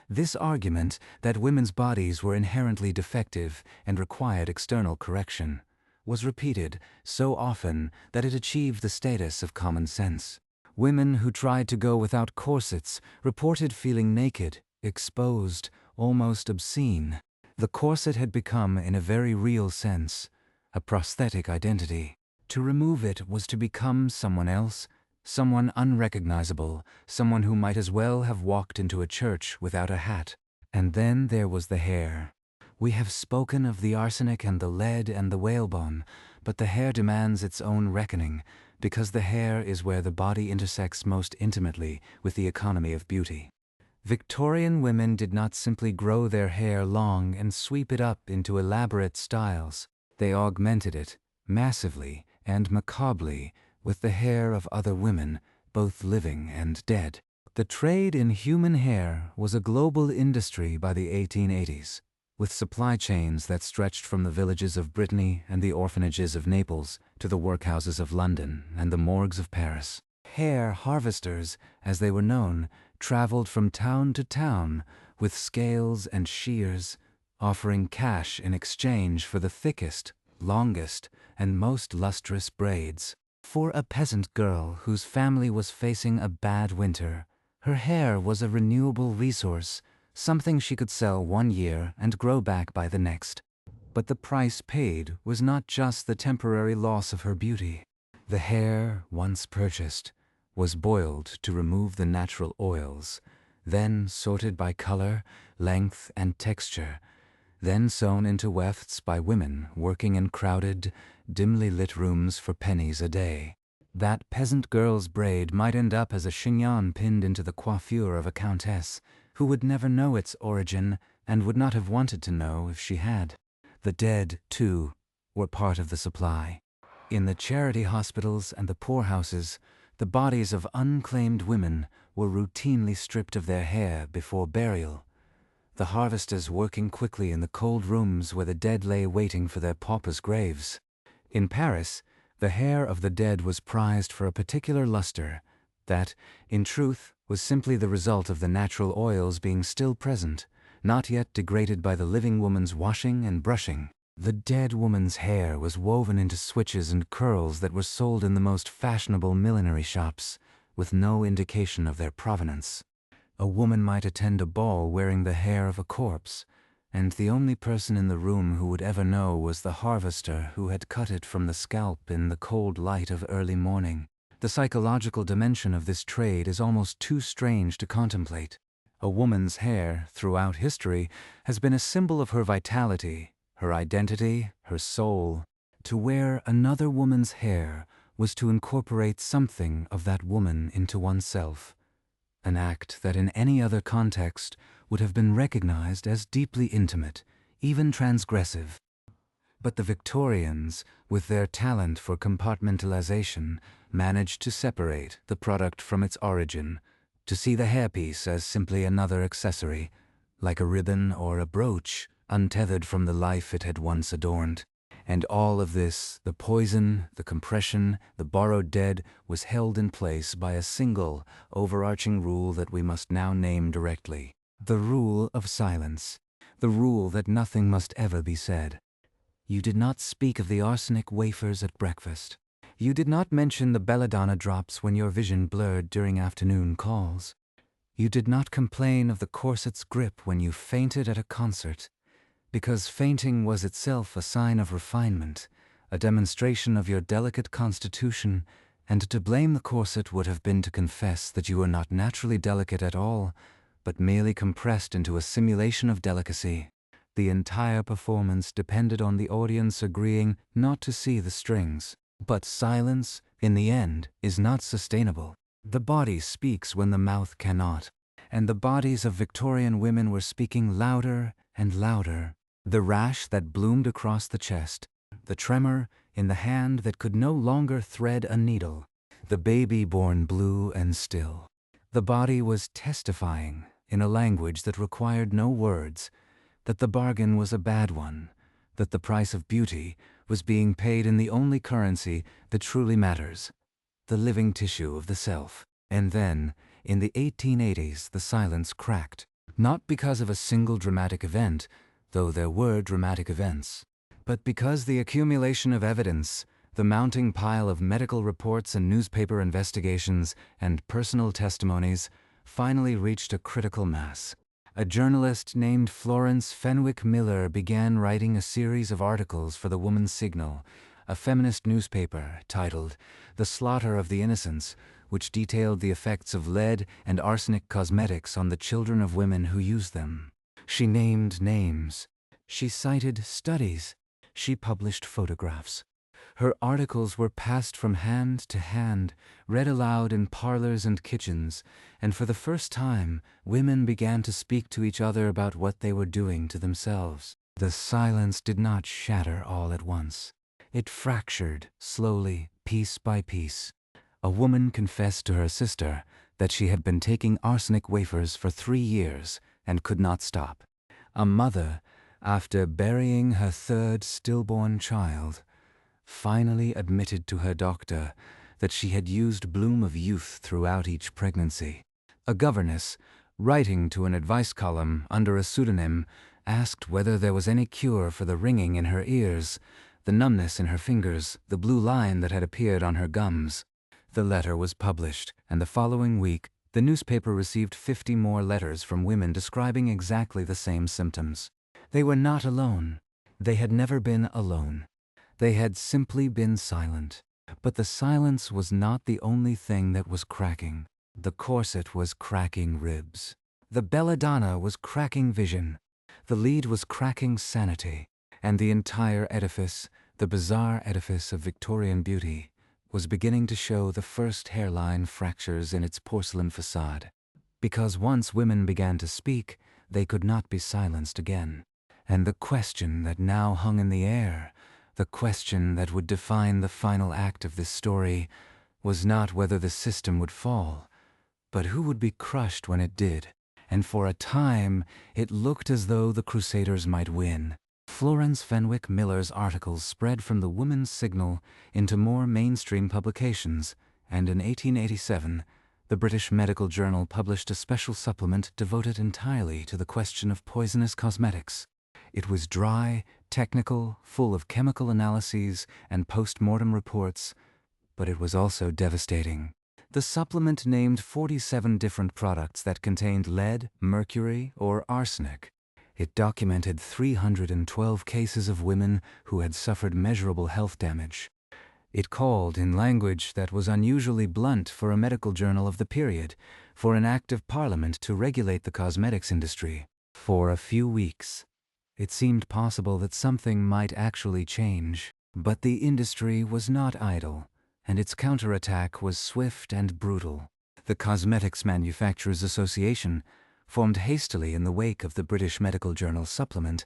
This argument that women's bodies were inherently defective and required external correction was repeated so often that it achieved the status of common sense. Women who tried to go without corsets reported feeling naked, exposed, almost obscene. The corset had become, in a very real sense, a prosthetic identity. To remove it was to become someone else, someone unrecognizable, someone who might as well have walked into a church without a hat. And then there was the hair. We have spoken of the arsenic and the lead and the whalebone, but the hair demands its own reckoning, because the hair is where the body intersects most intimately with the economy of beauty. Victorian women did not simply grow their hair long and sweep it up into elaborate styles. They augmented it, massively and macabrely, with the hair of other women, both living and dead. The trade in human hair was a global industry by the 1880s, with supply chains that stretched from the villages of Brittany and the orphanages of Naples to the workhouses of London and the morgues of Paris. Hair harvesters, as they were known, traveled from town to town with scales and shears, offering cash in exchange for the thickest, longest, and most lustrous braids. For a peasant girl whose family was facing a bad winter, her hair was a renewable resource, something she could sell one year and grow back by the next. But the price paid was not just the temporary loss of her beauty. The hair, once purchased, was boiled to remove the natural oils, then sorted by color, length, and texture, then sewn into wefts by women working in crowded, dimly lit rooms for pennies a day. That peasant girl's braid might end up as a chignon pinned into the coiffure of a countess, who would never know its origin and would not have wanted to know if she had. The dead, too, were part of the supply. In the charity hospitals and the poorhouses, the bodies of unclaimed women were routinely stripped of their hair before burial the harvesters working quickly in the cold rooms where the dead lay waiting for their paupers' graves. In Paris, the hair of the dead was prized for a particular luster that, in truth, was simply the result of the natural oils being still present, not yet degraded by the living woman's washing and brushing. The dead woman's hair was woven into switches and curls that were sold in the most fashionable millinery shops, with no indication of their provenance. A woman might attend a ball wearing the hair of a corpse, and the only person in the room who would ever know was the harvester who had cut it from the scalp in the cold light of early morning. The psychological dimension of this trade is almost too strange to contemplate. A woman's hair, throughout history, has been a symbol of her vitality, her identity, her soul. To wear another woman's hair was to incorporate something of that woman into oneself, an act that in any other context would have been recognized as deeply intimate, even transgressive. But the Victorians, with their talent for compartmentalization, managed to separate the product from its origin, to see the hairpiece as simply another accessory, like a ribbon or a brooch, untethered from the life it had once adorned. And all of this, the poison, the compression, the borrowed dead, was held in place by a single, overarching rule that we must now name directly. The rule of silence. The rule that nothing must ever be said. You did not speak of the arsenic wafers at breakfast. You did not mention the belladonna drops when your vision blurred during afternoon calls. You did not complain of the corset's grip when you fainted at a concert, because fainting was itself a sign of refinement, a demonstration of your delicate constitution, and to blame the corset would have been to confess that you were not naturally delicate at all, but merely compressed into a simulation of delicacy. The entire performance depended on the audience agreeing not to see the strings. But silence, in the end, is not sustainable. The body speaks when the mouth cannot, and the bodies of Victorian women were speaking louder and louder. The rash that bloomed across the chest, the tremor in the hand that could no longer thread a needle, the baby born blue and still. The body was testifying, in a language that required no words, that the bargain was a bad one, that the price of beauty was being paid in the only currency that truly matters, the living tissue of the self. And then, in the 1880s, the silence cracked, not because of a single dramatic event, though there were dramatic events, but because the accumulation of evidence, the mounting pile of medical reports and newspaper investigations and personal testimonies, finally reached a critical mass. A journalist named Florence Fenwick Miller began writing a series of articles for the Woman's Signal, a feminist newspaper titled The Slaughter of the Innocents, which detailed the effects of lead and arsenic cosmetics on the children of women who used them. She named names. She cited studies. She published photographs. Her articles were passed from hand to hand, read aloud in parlors and kitchens, and for the first time, women began to speak to each other about what they were doing to themselves. The silence did not shatter all at once. It fractured, slowly, piece by piece. A woman confessed to her sister that she had been taking arsenic wafers for 3 years and could not stop. A mother, after burying her 3rd stillborn child, finally admitted to her doctor that she had used bloom of youth throughout each pregnancy. A governess, writing to an advice column under a pseudonym, asked whether there was any cure for the ringing in her ears, the numbness in her fingers, the blue line that had appeared on her gums. The letter was published, and the following week, the newspaper received 50 more letters from women describing exactly the same symptoms. They were not alone. They had never been alone. They had simply been silent. But the silence was not the only thing that was cracking. The corset was cracking ribs. The belladonna was cracking vision. The lead was cracking sanity. And the entire edifice, the bizarre edifice of Victorian beauty, was beginning to show the first hairline fractures in its porcelain facade. Because once women began to speak, they could not be silenced again. And the question that now hung in the air, the question that would define the final act of this story, was not whether the system would fall, but who would be crushed when it did. and for a time it looked as though the Crusaders might win. Florence Fenwick Miller's articles spread from the Woman's Signal into more mainstream publications, and in 1887, the British Medical Journal published a special supplement devoted entirely to the question of poisonous cosmetics. It was dry, technical, full of chemical analyses and post-mortem reports, but it was also devastating. The supplement named 47 different products that contained lead, mercury, or arsenic. It documented 312 cases of women who had suffered measurable health damage. It called, in language that was unusually blunt for a medical journal of the period, for an act of Parliament to regulate the cosmetics industry. For a few weeks, it seemed possible that something might actually change. But the industry was not idle, and its counterattack was swift and brutal. The Cosmetics Manufacturers Association, formed hastily in the wake of the British Medical Journal supplement,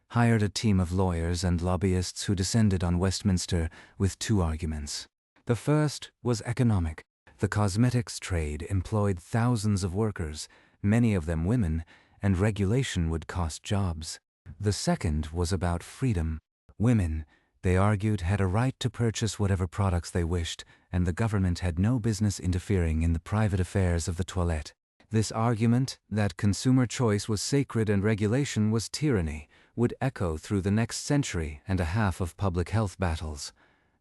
hired a team of lawyers and lobbyists who descended on Westminster with two arguments. The first was economic. The cosmetics trade employed thousands of workers, many of them women, and regulation would cost jobs. The second was about freedom. Women, they argued, had a right to purchase whatever products they wished, and the government had no business interfering in the private affairs of the toilette. This argument, that consumer choice was sacred and regulation was tyranny, would echo through the next century and a half of public health battles,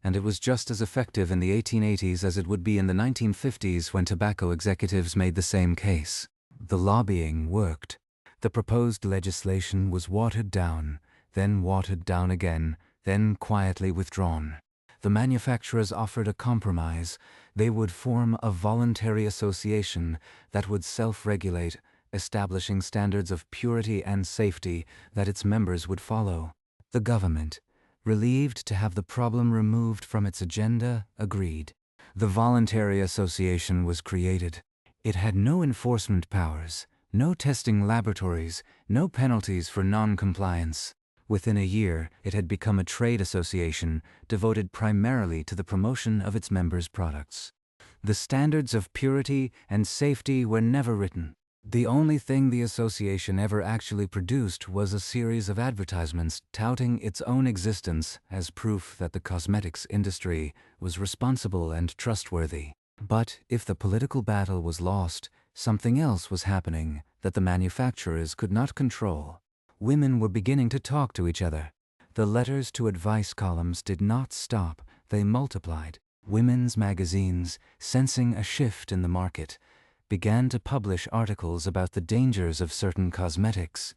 and it was just as effective in the 1880s as it would be in the 1950s when tobacco executives made the same case. The lobbying worked. The proposed legislation was watered down, then watered down again, then quietly withdrawn. The manufacturers offered a compromise. They would form a voluntary association that would self-regulate, establishing standards of purity and safety that its members would follow. The government, relieved to have the problem removed from its agenda, agreed. The voluntary association was created. It had no enforcement powers, no testing laboratories, no penalties for non-compliance. Within a year, it had become a trade association devoted primarily to the promotion of its members' products. The standards of purity and safety were never written. The only thing the association ever actually produced was a series of advertisements touting its own existence as proof that the cosmetics industry was responsible and trustworthy. But if the political battle was lost, something else was happening that the manufacturers could not control. Women were beginning to talk to each other. The letters to advice columns did not stop, they multiplied. Women's magazines, sensing a shift in the market, began to publish articles about the dangers of certain cosmetics,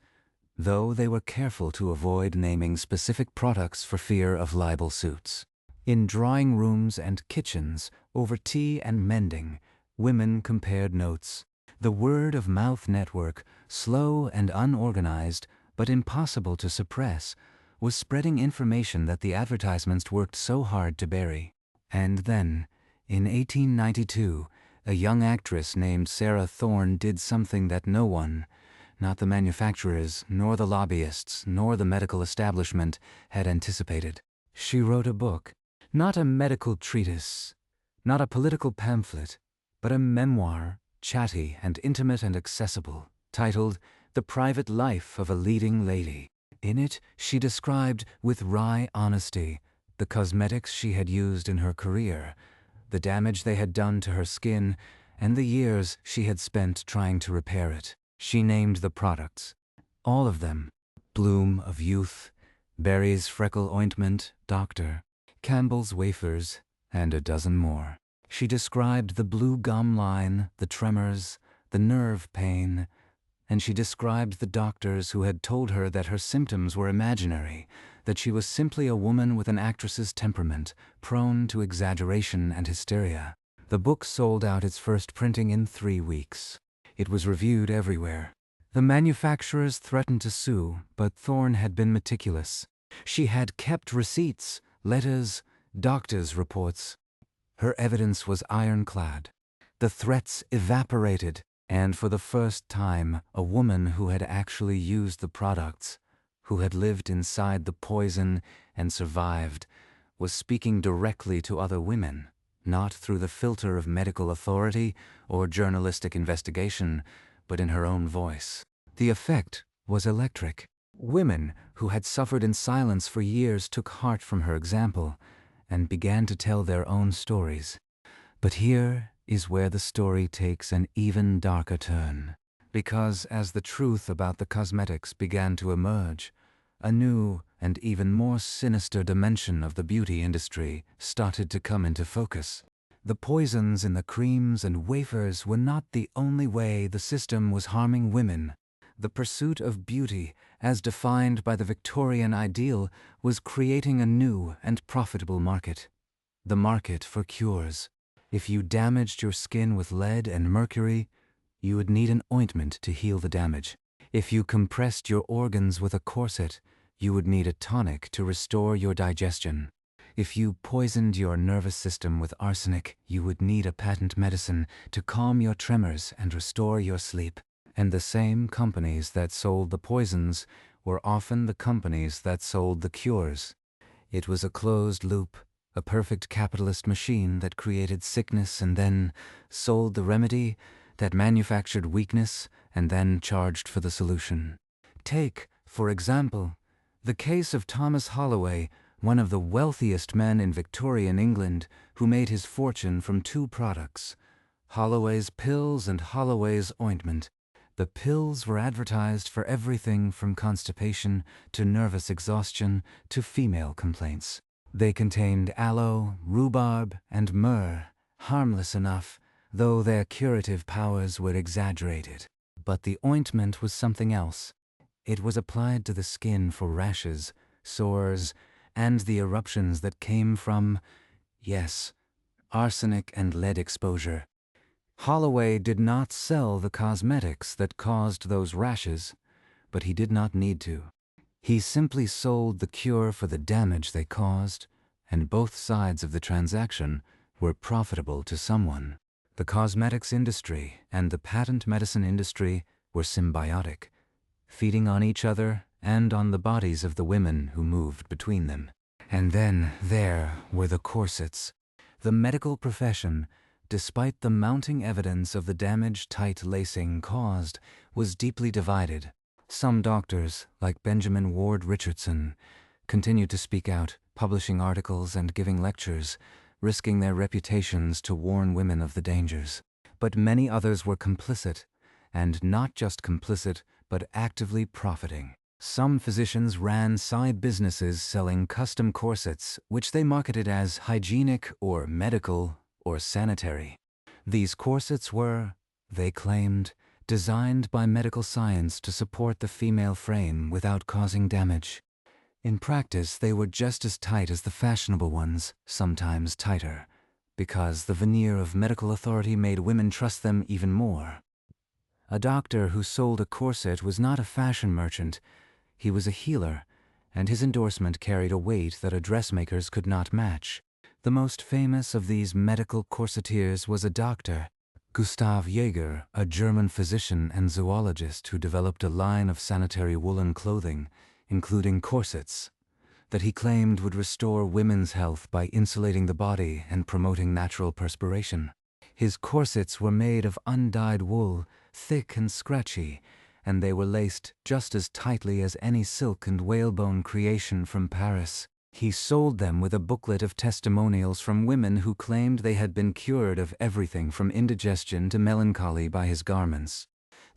though they were careful to avoid naming specific products for fear of libel suits. In drawing rooms and kitchens, over tea and mending, women compared notes. The word-of-mouth network, slow and unorganized, but impossible to suppress, was spreading information that the advertisements worked so hard to bury. And then, in 1892, a young actress named Sarah Thorne did something that no one, not the manufacturers, nor the lobbyists, nor the medical establishment, had anticipated. She wrote a book, not a medical treatise, not a political pamphlet, but a memoir, chatty and intimate and accessible, titled The Private Life of a Leading Lady. In it, she described, with wry honesty, the cosmetics she had used in her career, the damage they had done to her skin, and the years she had spent trying to repair it. She named the products, all of them: Bloom of Youth, Berry's Freckle Ointment, Doctor, Campbell's Wafers, and a dozen more. She described the blue gum line, the tremors, the nerve pain, and she described the doctors who had told her that her symptoms were imaginary, that she was simply a woman with an actress's temperament, prone to exaggeration and hysteria. The book sold out its first printing in 3 weeks. It was reviewed everywhere. The manufacturers threatened to sue, but Thorne had been meticulous. She had kept receipts, letters, doctors' reports. Her evidence was ironclad. The threats evaporated, and for the first time, a woman who had actually used the products, who had lived inside the poison and survived, was speaking directly to other women, not through the filter of medical authority or journalistic investigation, but in her own voice. The effect was electric. Women who had suffered in silence for years took heart from her example and began to tell their own stories. But here is where the story takes an even darker turn. Because as the truth about the cosmetics began to emerge, a new and even more sinister dimension of the beauty industry started to come into focus. The poisons in the creams and wafers were not the only way the system was harming women. The pursuit of beauty, as defined by the Victorian ideal, was creating a new and profitable market. The market for cures. If you damaged your skin with lead and mercury, you would need an ointment to heal the damage. If you compressed your organs with a corset, you would need a tonic to restore your digestion. If you poisoned your nervous system with arsenic, you would need a patent medicine to calm your tremors and restore your sleep. And the same companies that sold the poisons were often the companies that sold the cures. It was a closed loop, a perfect capitalist machine that created sickness and then sold the remedy, that manufactured weakness and then charged for the solution. Take, for example, the case of Thomas Holloway, one of the wealthiest men in Victorian England, who made his fortune from two products, Holloway's pills and Holloway's ointment. The pills were advertised for everything from constipation to nervous exhaustion to female complaints. They contained aloe, rhubarb, and myrrh, harmless enough, though their curative powers were exaggerated. But the ointment was something else. It was applied to the skin for rashes, sores, and the eruptions that came from, yes, arsenic and lead exposure. Holloway did not sell the cosmetics that caused those rashes, but he did not need to. He simply sold the cure for the damage they caused, and both sides of the transaction were profitable to someone. The cosmetics industry and the patent medicine industry were symbiotic, feeding on each other and on the bodies of the women who moved between them. And then there were the corsets. The medical profession, despite the mounting evidence of the damage tight lacing caused, was deeply divided. Some doctors, like Benjamin Ward Richardson, continued to speak out, publishing articles and giving lectures, risking their reputations to warn women of the dangers. But many others were complicit, and not just complicit, but actively profiting. Some physicians ran side businesses selling custom corsets, which they marketed as hygienic or medical or sanitary. These corsets were, they claimed, designed by medical science to support the female frame without causing damage. In practice, they were just as tight as the fashionable ones, sometimes tighter, because the veneer of medical authority made women trust them even more. A doctor who sold a corset was not a fashion merchant. He was a healer, and his endorsement carried a weight that a dressmaker's could not match. The most famous of these medical corsetiers was a doctor, Gustav Jäger, a German physician and zoologist who developed a line of sanitary woolen clothing, including corsets, that he claimed would restore women's health by insulating the body and promoting natural perspiration. His corsets were made of undyed wool, thick and scratchy, and they were laced just as tightly as any silk and whalebone creation from Paris. He sold them with a booklet of testimonials from women who claimed they had been cured of everything from indigestion to melancholy by his garments.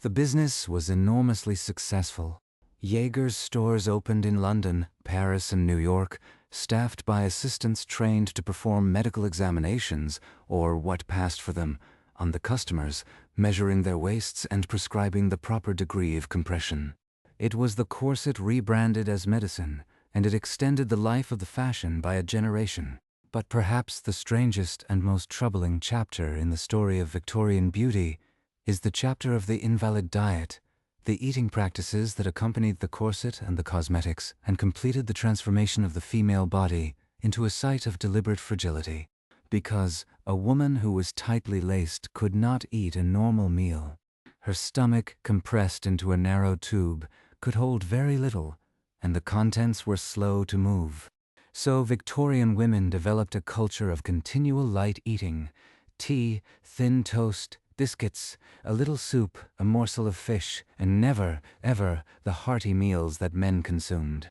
The business was enormously successful. Jaeger's stores opened in London, Paris, and New York, staffed by assistants trained to perform medical examinations, or what passed for them, on the customers, measuring their waists and prescribing the proper degree of compression. It was the corset rebranded as medicine, and it extended the life of the fashion by a generation. But perhaps the strangest and most troubling chapter in the story of Victorian beauty is the chapter of the invalid diet, the eating practices that accompanied the corset and the cosmetics and completed the transformation of the female body into a site of deliberate fragility. Because a woman who was tightly laced could not eat a normal meal. Her stomach, compressed into a narrow tube, could hold very little, and the contents were slow to move. So Victorian women developed a culture of continual light eating: tea, thin toast, biscuits, a little soup, a morsel of fish, and never, ever, the hearty meals that men consumed.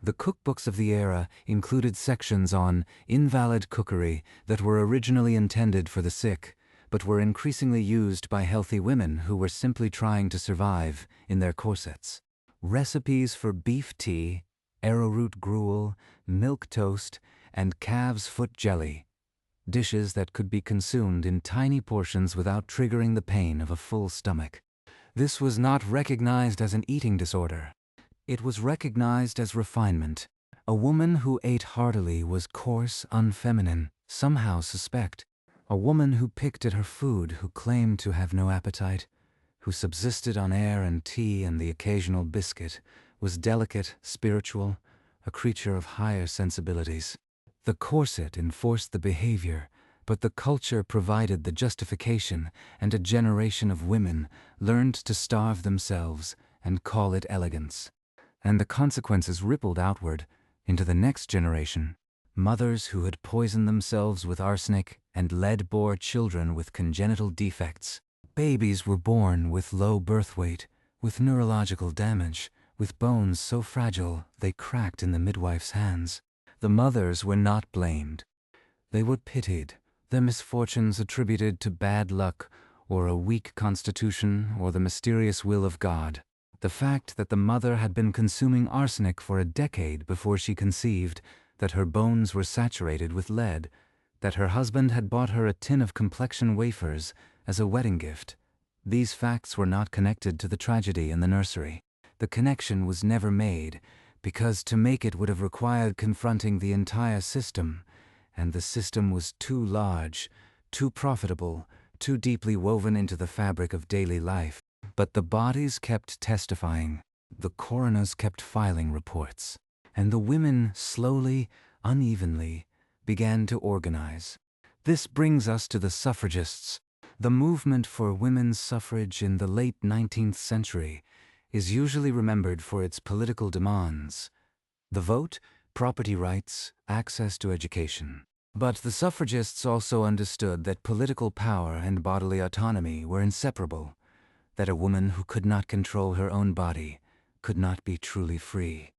The cookbooks of the era included sections on invalid cookery that were originally intended for the sick, but were increasingly used by healthy women who were simply trying to survive in their corsets. Recipes for beef tea, arrowroot gruel, milk toast, and calf's foot jelly. Dishes that could be consumed in tiny portions without triggering the pain of a full stomach. This was not recognized as an eating disorder. It was recognized as refinement. A woman who ate heartily was coarse, unfeminine, somehow suspect. A woman who picked at her food, who claimed to have no appetite, who subsisted on air and tea and the occasional biscuit, was delicate, spiritual, a creature of higher sensibilities. The corset enforced the behavior, but the culture provided the justification, and a generation of women learned to starve themselves and call it elegance. And the consequences rippled outward into the next generation. Mothers who had poisoned themselves with arsenic and lead bore children with congenital defects. Babies were born with low birth weight, with neurological damage, with bones so fragile they cracked in the midwife's hands. The mothers were not blamed. They were pitied, their misfortunes attributed to bad luck or a weak constitution or the mysterious will of God. The fact that the mother had been consuming arsenic for a decade before she conceived, that her bones were saturated with lead, that her husband had bought her a tin of complexion wafers as a wedding gift. These facts were not connected to the tragedy in the nursery. The connection was never made, because to make it would have required confronting the entire system, and the system was too large, too profitable, too deeply woven into the fabric of daily life. But the bodies kept testifying, the coroners kept filing reports, and the women slowly, unevenly, began to organize. This brings us to the suffragists. The movement for women's suffrage in the late 19th century is usually remembered for its political demands: the vote, property rights, access to education. But the suffragists also understood that political power and bodily autonomy were inseparable, that a woman who could not control her own body could not be truly free.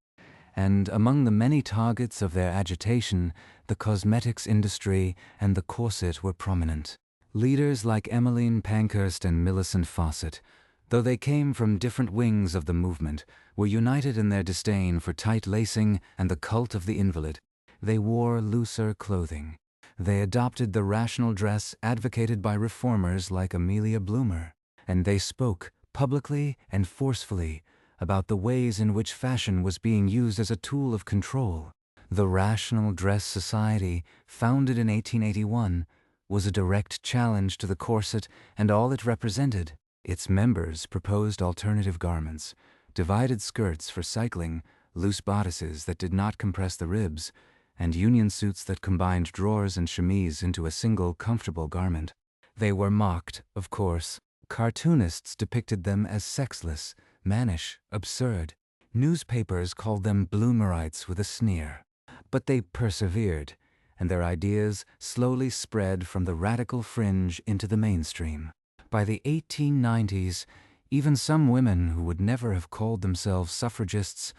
And among the many targets of their agitation, the cosmetics industry and the corset were prominent. Leaders like Emmeline Pankhurst and Millicent Fawcett, though they came from different wings of the movement, were united in their disdain for tight lacing and the cult of the invalid. They wore looser clothing. They adopted the rational dress advocated by reformers like Amelia Bloomer. And they spoke, publicly and forcefully, about the ways in which fashion was being used as a tool of control. The Rational Dress Society, founded in 1881, was a direct challenge to the corset and all it represented. Its members proposed alternative garments, divided skirts for cycling, loose bodices that did not compress the ribs, and union suits that combined drawers and chemise into a single comfortable garment. They were mocked, of course. Cartoonists depicted them as sexless, mannish, absurd. Newspapers called them Bloomerites with a sneer. But they persevered, and their ideas slowly spread from the radical fringe into the mainstream. By the 1890s, even some women who would never have called themselves suffragists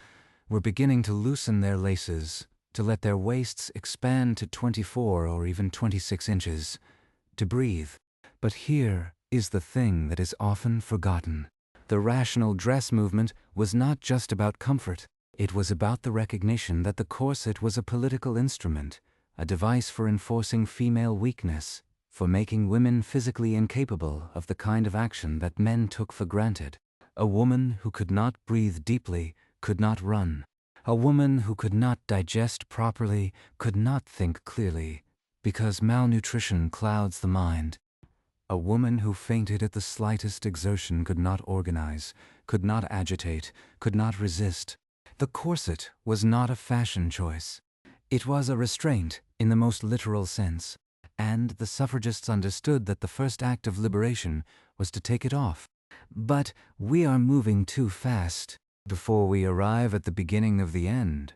were beginning to loosen their laces, to let their waists expand to 24 or even 26 inches, to breathe. But here is the thing that is often forgotten. The rational dress movement was not just about comfort. It was about the recognition that the corset was a political instrument, a device for enforcing female weakness, for making women physically incapable of the kind of action that men took for granted. A woman who could not breathe deeply could not run. A woman who could not digest properly could not think clearly, because malnutrition clouds the mind. A woman who fainted at the slightest exertion could not organize, could not agitate, could not resist. The corset was not a fashion choice. It was a restraint in the most literal sense, and the suffragists understood that the first act of liberation was to take it off. But we are moving too fast. Before we arrive at the beginning of the end,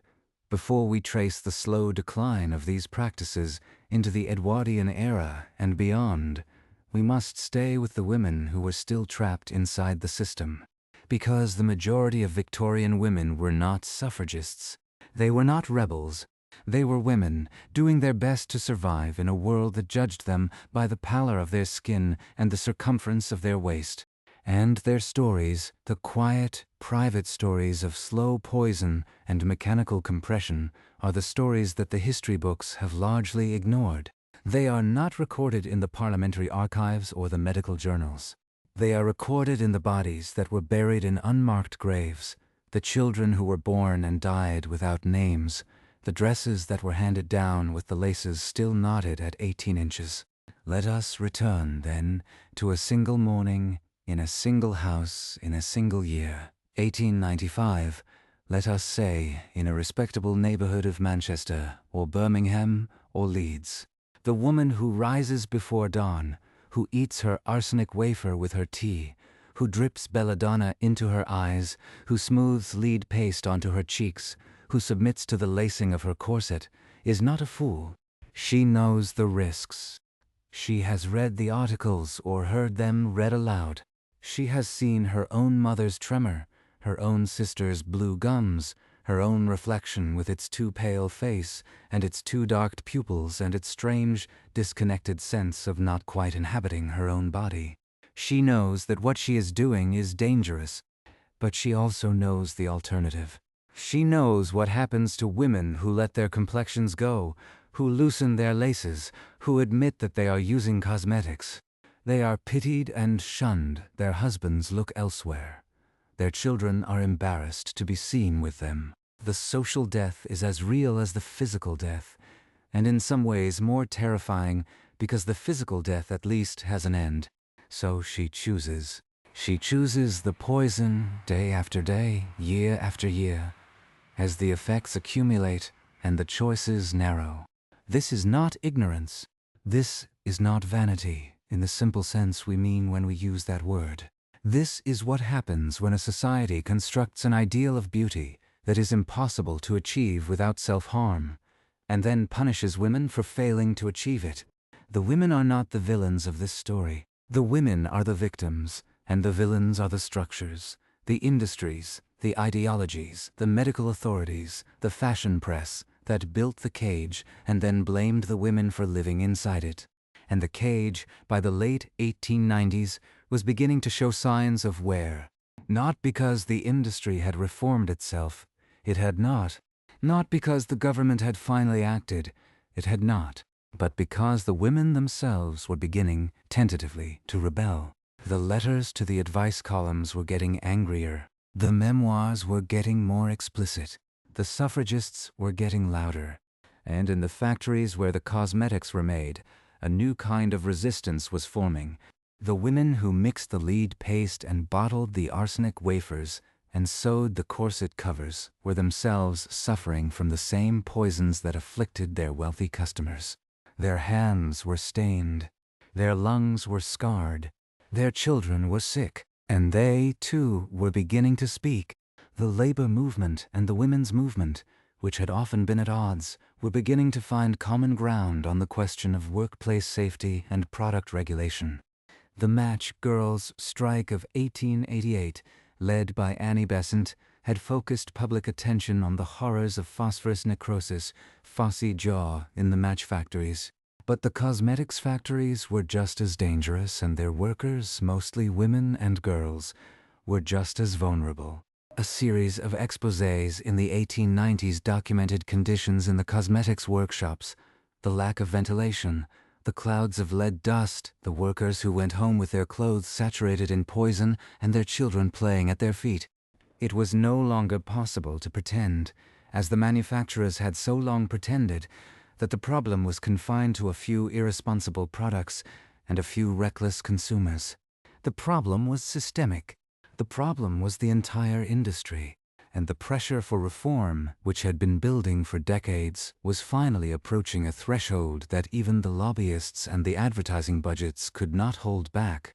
before we trace the slow decline of these practices into the Edwardian era and beyond, We must stay with the women who were still trapped inside the system. Because the majority of Victorian women were not suffragists. They were not rebels. They were women, doing their best to survive in a world that judged them by the pallor of their skin and the circumference of their waist. And their stories, the quiet, private stories of slow poison and mechanical compression, are the stories that the history books have largely ignored. They are not recorded in the parliamentary archives or the medical journals. They are recorded in the bodies that were buried in unmarked graves, the children who were born and died without names, the dresses that were handed down with the laces still knotted at 18 inches. Let us return, then, to a single morning, in a single house, in a single year, 1895, let us say, in a respectable neighborhood of Manchester, or Birmingham, or Leeds. The woman who rises before dawn, who eats her arsenic wafer with her tea, who drips belladonna into her eyes, who smooths lead paste onto her cheeks, who submits to the lacing of her corset, is not a fool. She knows the risks. She has read the articles or heard them read aloud. She has seen her own mother's tremor, her own sister's blue gums, her own reflection with its too pale face and its too dark pupils and its strange, disconnected sense of not quite inhabiting her own body. She knows that what she is doing is dangerous, but she also knows the alternative. She knows what happens to women who let their complexions go, who loosen their laces, who admit that they are using cosmetics. They are pitied and shunned. Their husbands look elsewhere. Their children are embarrassed to be seen with them. The social death is as real as the physical death, and in some ways more terrifying because the physical death at least has an end. So she chooses. She chooses the poison day after day, year after year, as the effects accumulate and the choices narrow. This is not ignorance. This is not vanity, in the simple sense we mean when we use that word. This is what happens when a society constructs an ideal of beauty that is impossible to achieve without self-harm, and then punishes women for failing to achieve it. The women are not the villains of this story. The women are the victims, and the villains are the structures, the industries, the ideologies, the medical authorities, the fashion press that built the cage and then blamed the women for living inside it. And the cage, by the late 1890s, was beginning to show signs of wear. Not because the industry had reformed itself. It had not. Not because the government had finally acted. It had not. But because the women themselves were beginning, tentatively, to rebel. The letters to the advice columns were getting angrier. The memoirs were getting more explicit. The suffragists were getting louder. And in the factories where the cosmetics were made, a new kind of resistance was forming. The women who mixed the lead paste and bottled the arsenic wafers and sewed the corset covers were themselves suffering from the same poisons that afflicted their wealthy customers. Their hands were stained. Their lungs were scarred. Their children were sick. And they, too, were beginning to speak. The labor movement and the women's movement, which had often been at odds, were beginning to find common ground on the question of workplace safety and product regulation. The Match Girls' strike of 1888, led by Annie Besant, had focused public attention on the horrors of phosphorus necrosis, phossy jaw, in the match factories. But the cosmetics factories were just as dangerous, and their workers, mostly women and girls, were just as vulnerable. A series of exposés in the 1890s documented conditions in the cosmetics workshops, the lack of ventilation, the clouds of lead dust, the workers who went home with their clothes saturated in poison and their children playing at their feet. It was no longer possible to pretend, as the manufacturers had so long pretended, that the problem was confined to a few irresponsible products and a few reckless consumers. The problem was systemic. The problem was the entire industry, and the pressure for reform, which had been building for decades, was finally approaching a threshold that even the lobbyists and the advertising budgets could not hold back.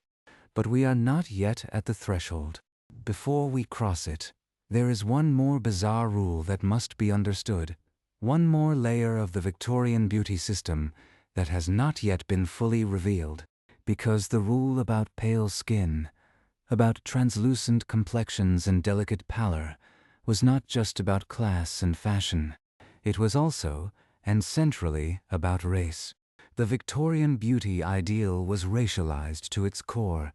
But we are not yet at the threshold. Before we cross it, there is one more bizarre rule that must be understood, one more layer of the Victorian beauty system that has not yet been fully revealed. because the rule about pale skin, about translucent complexions and delicate pallor, was not just about class and fashion. It was also, and centrally, about race. The Victorian beauty ideal was racialized to its core,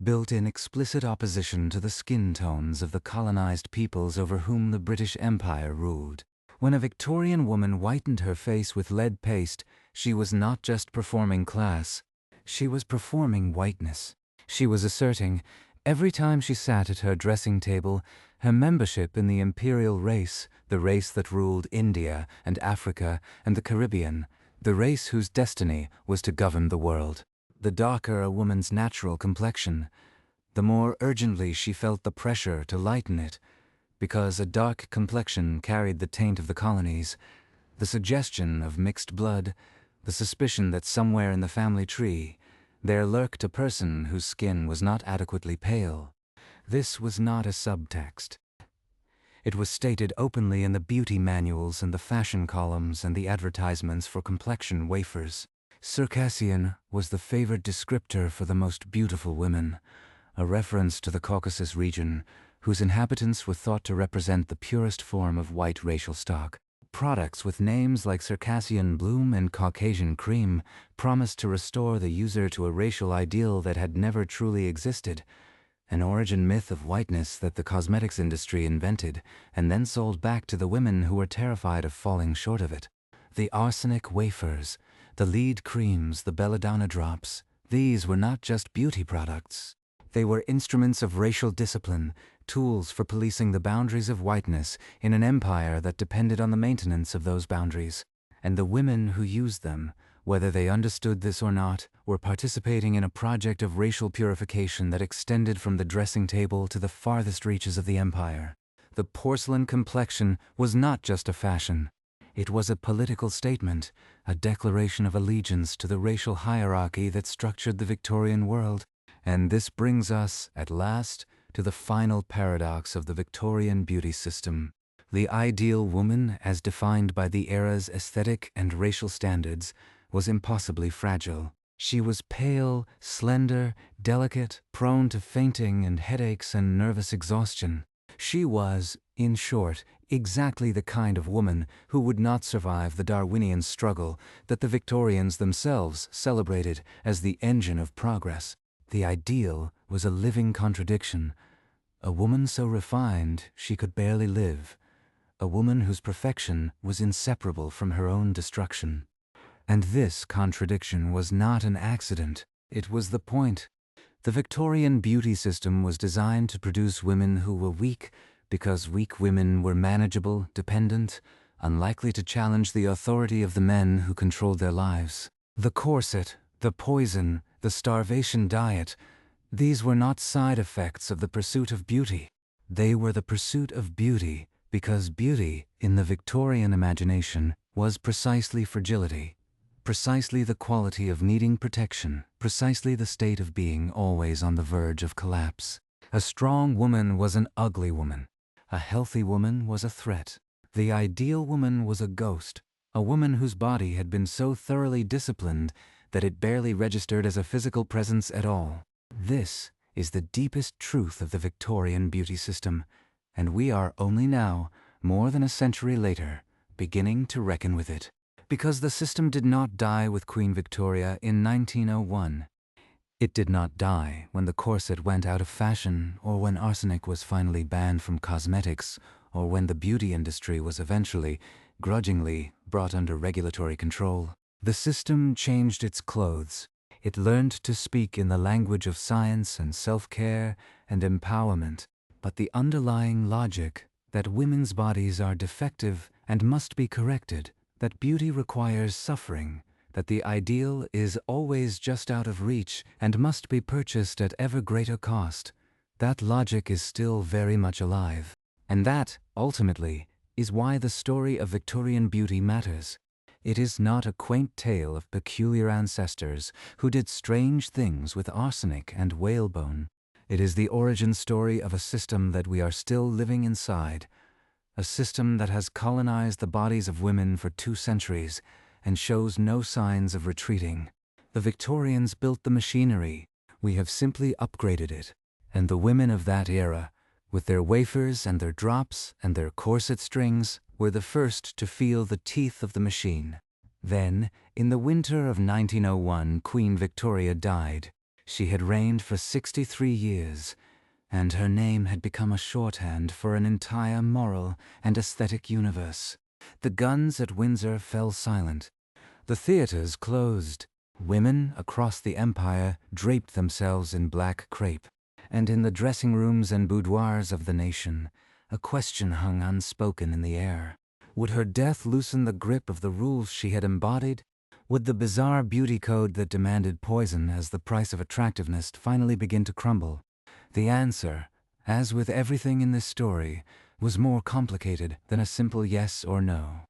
built in explicit opposition to the skin tones of the colonized peoples over whom the British Empire ruled. When a Victorian woman whitened her face with lead paste, she was not just performing class, she was performing whiteness. She was asserting, every time she sat at her dressing table, her membership in the imperial race, the race that ruled India and Africa and the Caribbean, the race whose destiny was to govern the world. The darker a woman's natural complexion, the more urgently she felt the pressure to lighten it, because a dark complexion carried the taint of the colonies, the suggestion of mixed blood, the suspicion that somewhere in the family tree there lurked a person whose skin was not adequately pale. This was not a subtext. It was stated openly in the beauty manuals and the fashion columns and the advertisements for complexion wafers. Circassian was the favored descriptor for the most beautiful women, a reference to the Caucasus region, whose inhabitants were thought to represent the purest form of white racial stock. Products with names like Circassian Bloom and Caucasian Cream promised to restore the user to a racial ideal that had never truly existed, an origin myth of whiteness that the cosmetics industry invented and then sold back to the women who were terrified of falling short of it. The arsenic wafers, the lead creams, the belladonna drops, these were not just beauty products. They were instruments of racial discipline, tools for policing the boundaries of whiteness in an empire that depended on the maintenance of those boundaries. And the women who used them, whether they understood this or not, were participating in a project of racial purification that extended from the dressing table to the farthest reaches of the empire. The porcelain complexion was not just a fashion. It was a political statement, a declaration of allegiance to the racial hierarchy that structured the Victorian world. And this brings us, at last, to the final paradox of the Victorian beauty system. The ideal woman, as defined by the era's aesthetic and racial standards, was impossibly fragile. She was pale, slender, delicate, prone to fainting and headaches and nervous exhaustion. She was, in short, exactly the kind of woman who would not survive the Darwinian struggle that the Victorians themselves celebrated as the engine of progress. The ideal was a living contradiction. A woman so refined she could barely live. A woman whose perfection was inseparable from her own destruction. And this contradiction was not an accident. It was the point. The Victorian beauty system was designed to produce women who were weak because weak women were manageable, dependent, unlikely to challenge the authority of the men who controlled their lives. The corset, the poison, the starvation diet, these were not side effects of the pursuit of beauty. They were the pursuit of beauty because beauty, in the Victorian imagination, was precisely fragility, precisely the quality of needing protection, precisely the state of being always on the verge of collapse. A strong woman was an ugly woman. A healthy woman was a threat. The ideal woman was a ghost, a woman whose body had been so thoroughly disciplined that it barely registered as a physical presence at all. This is the deepest truth of the Victorian beauty system, and we are only now, more than a century later, beginning to reckon with it. Because the system did not die with Queen Victoria in 1901. It did not die when the corset went out of fashion, or when arsenic was finally banned from cosmetics, or when the beauty industry was eventually, grudgingly, brought under regulatory control. The system changed its clothes. It learned to speak in the language of science and self-care and empowerment. But the underlying logic, that women's bodies are defective and must be corrected, that beauty requires suffering, that the ideal is always just out of reach and must be purchased at ever greater cost, that logic is still very much alive. And that, ultimately, is why the story of Victorian beauty matters. It is not a quaint tale of peculiar ancestors who did strange things with arsenic and whalebone. It is the origin story of a system that we are still living inside, a system that has colonized the bodies of women for 2 centuries and shows no signs of retreating. The Victorians built the machinery. We have simply upgraded it. And the women of that era, with their wafers and their drops and their corset strings, were the first to feel the teeth of the machine. Then, in the winter of 1901, Queen Victoria died. She had reigned for 63 years, and her name had become a shorthand for an entire moral and aesthetic universe. The guns at Windsor fell silent. The theaters closed. Women across the empire draped themselves in black crepe. And in the dressing rooms and boudoirs of the nation, a question hung unspoken in the air. Would her death loosen the grip of the rules she had embodied? Would the bizarre beauty code that demanded poison as the price of attractiveness finally begin to crumble? The answer, as with everything in this story, was more complicated than a simple yes or no.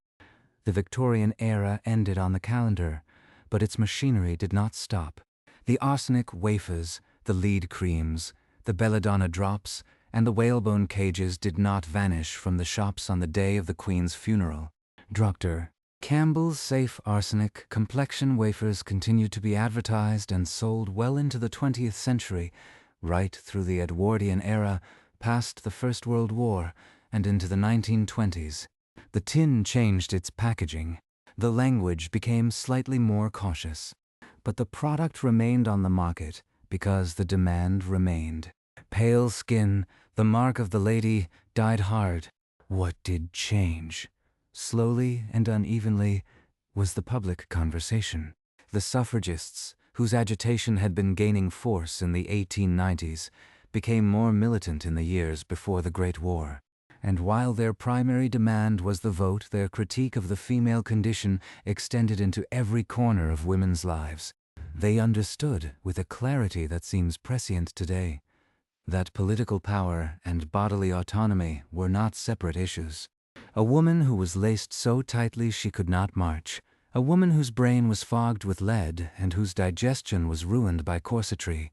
The Victorian era ended on the calendar, but its machinery did not stop. The arsenic wafers, the lead creams, the belladonna drops, and the whalebone cages did not vanish from the shops on the day of the Queen's funeral. Dr. Campbell's safe arsenic complexion wafers continued to be advertised and sold well into the 20th century, right through the Edwardian era, past the First World War, and into the 1920s. The tin changed its packaging. The language became slightly more cautious. But the product remained on the market because the demand remained. Pale skin, the mark of the lady, died hard. What did change? Slowly and unevenly was the public conversation. The suffragists, whose agitation had been gaining force in the 1890s, became more militant in the years before the Great War. And while their primary demand was the vote, their critique of the female condition extended into every corner of women's lives. They understood, with a clarity that seems prescient today, that political power and bodily autonomy were not separate issues. A woman who was laced so tightly she could not march, a woman whose brain was fogged with lead and whose digestion was ruined by corsetry,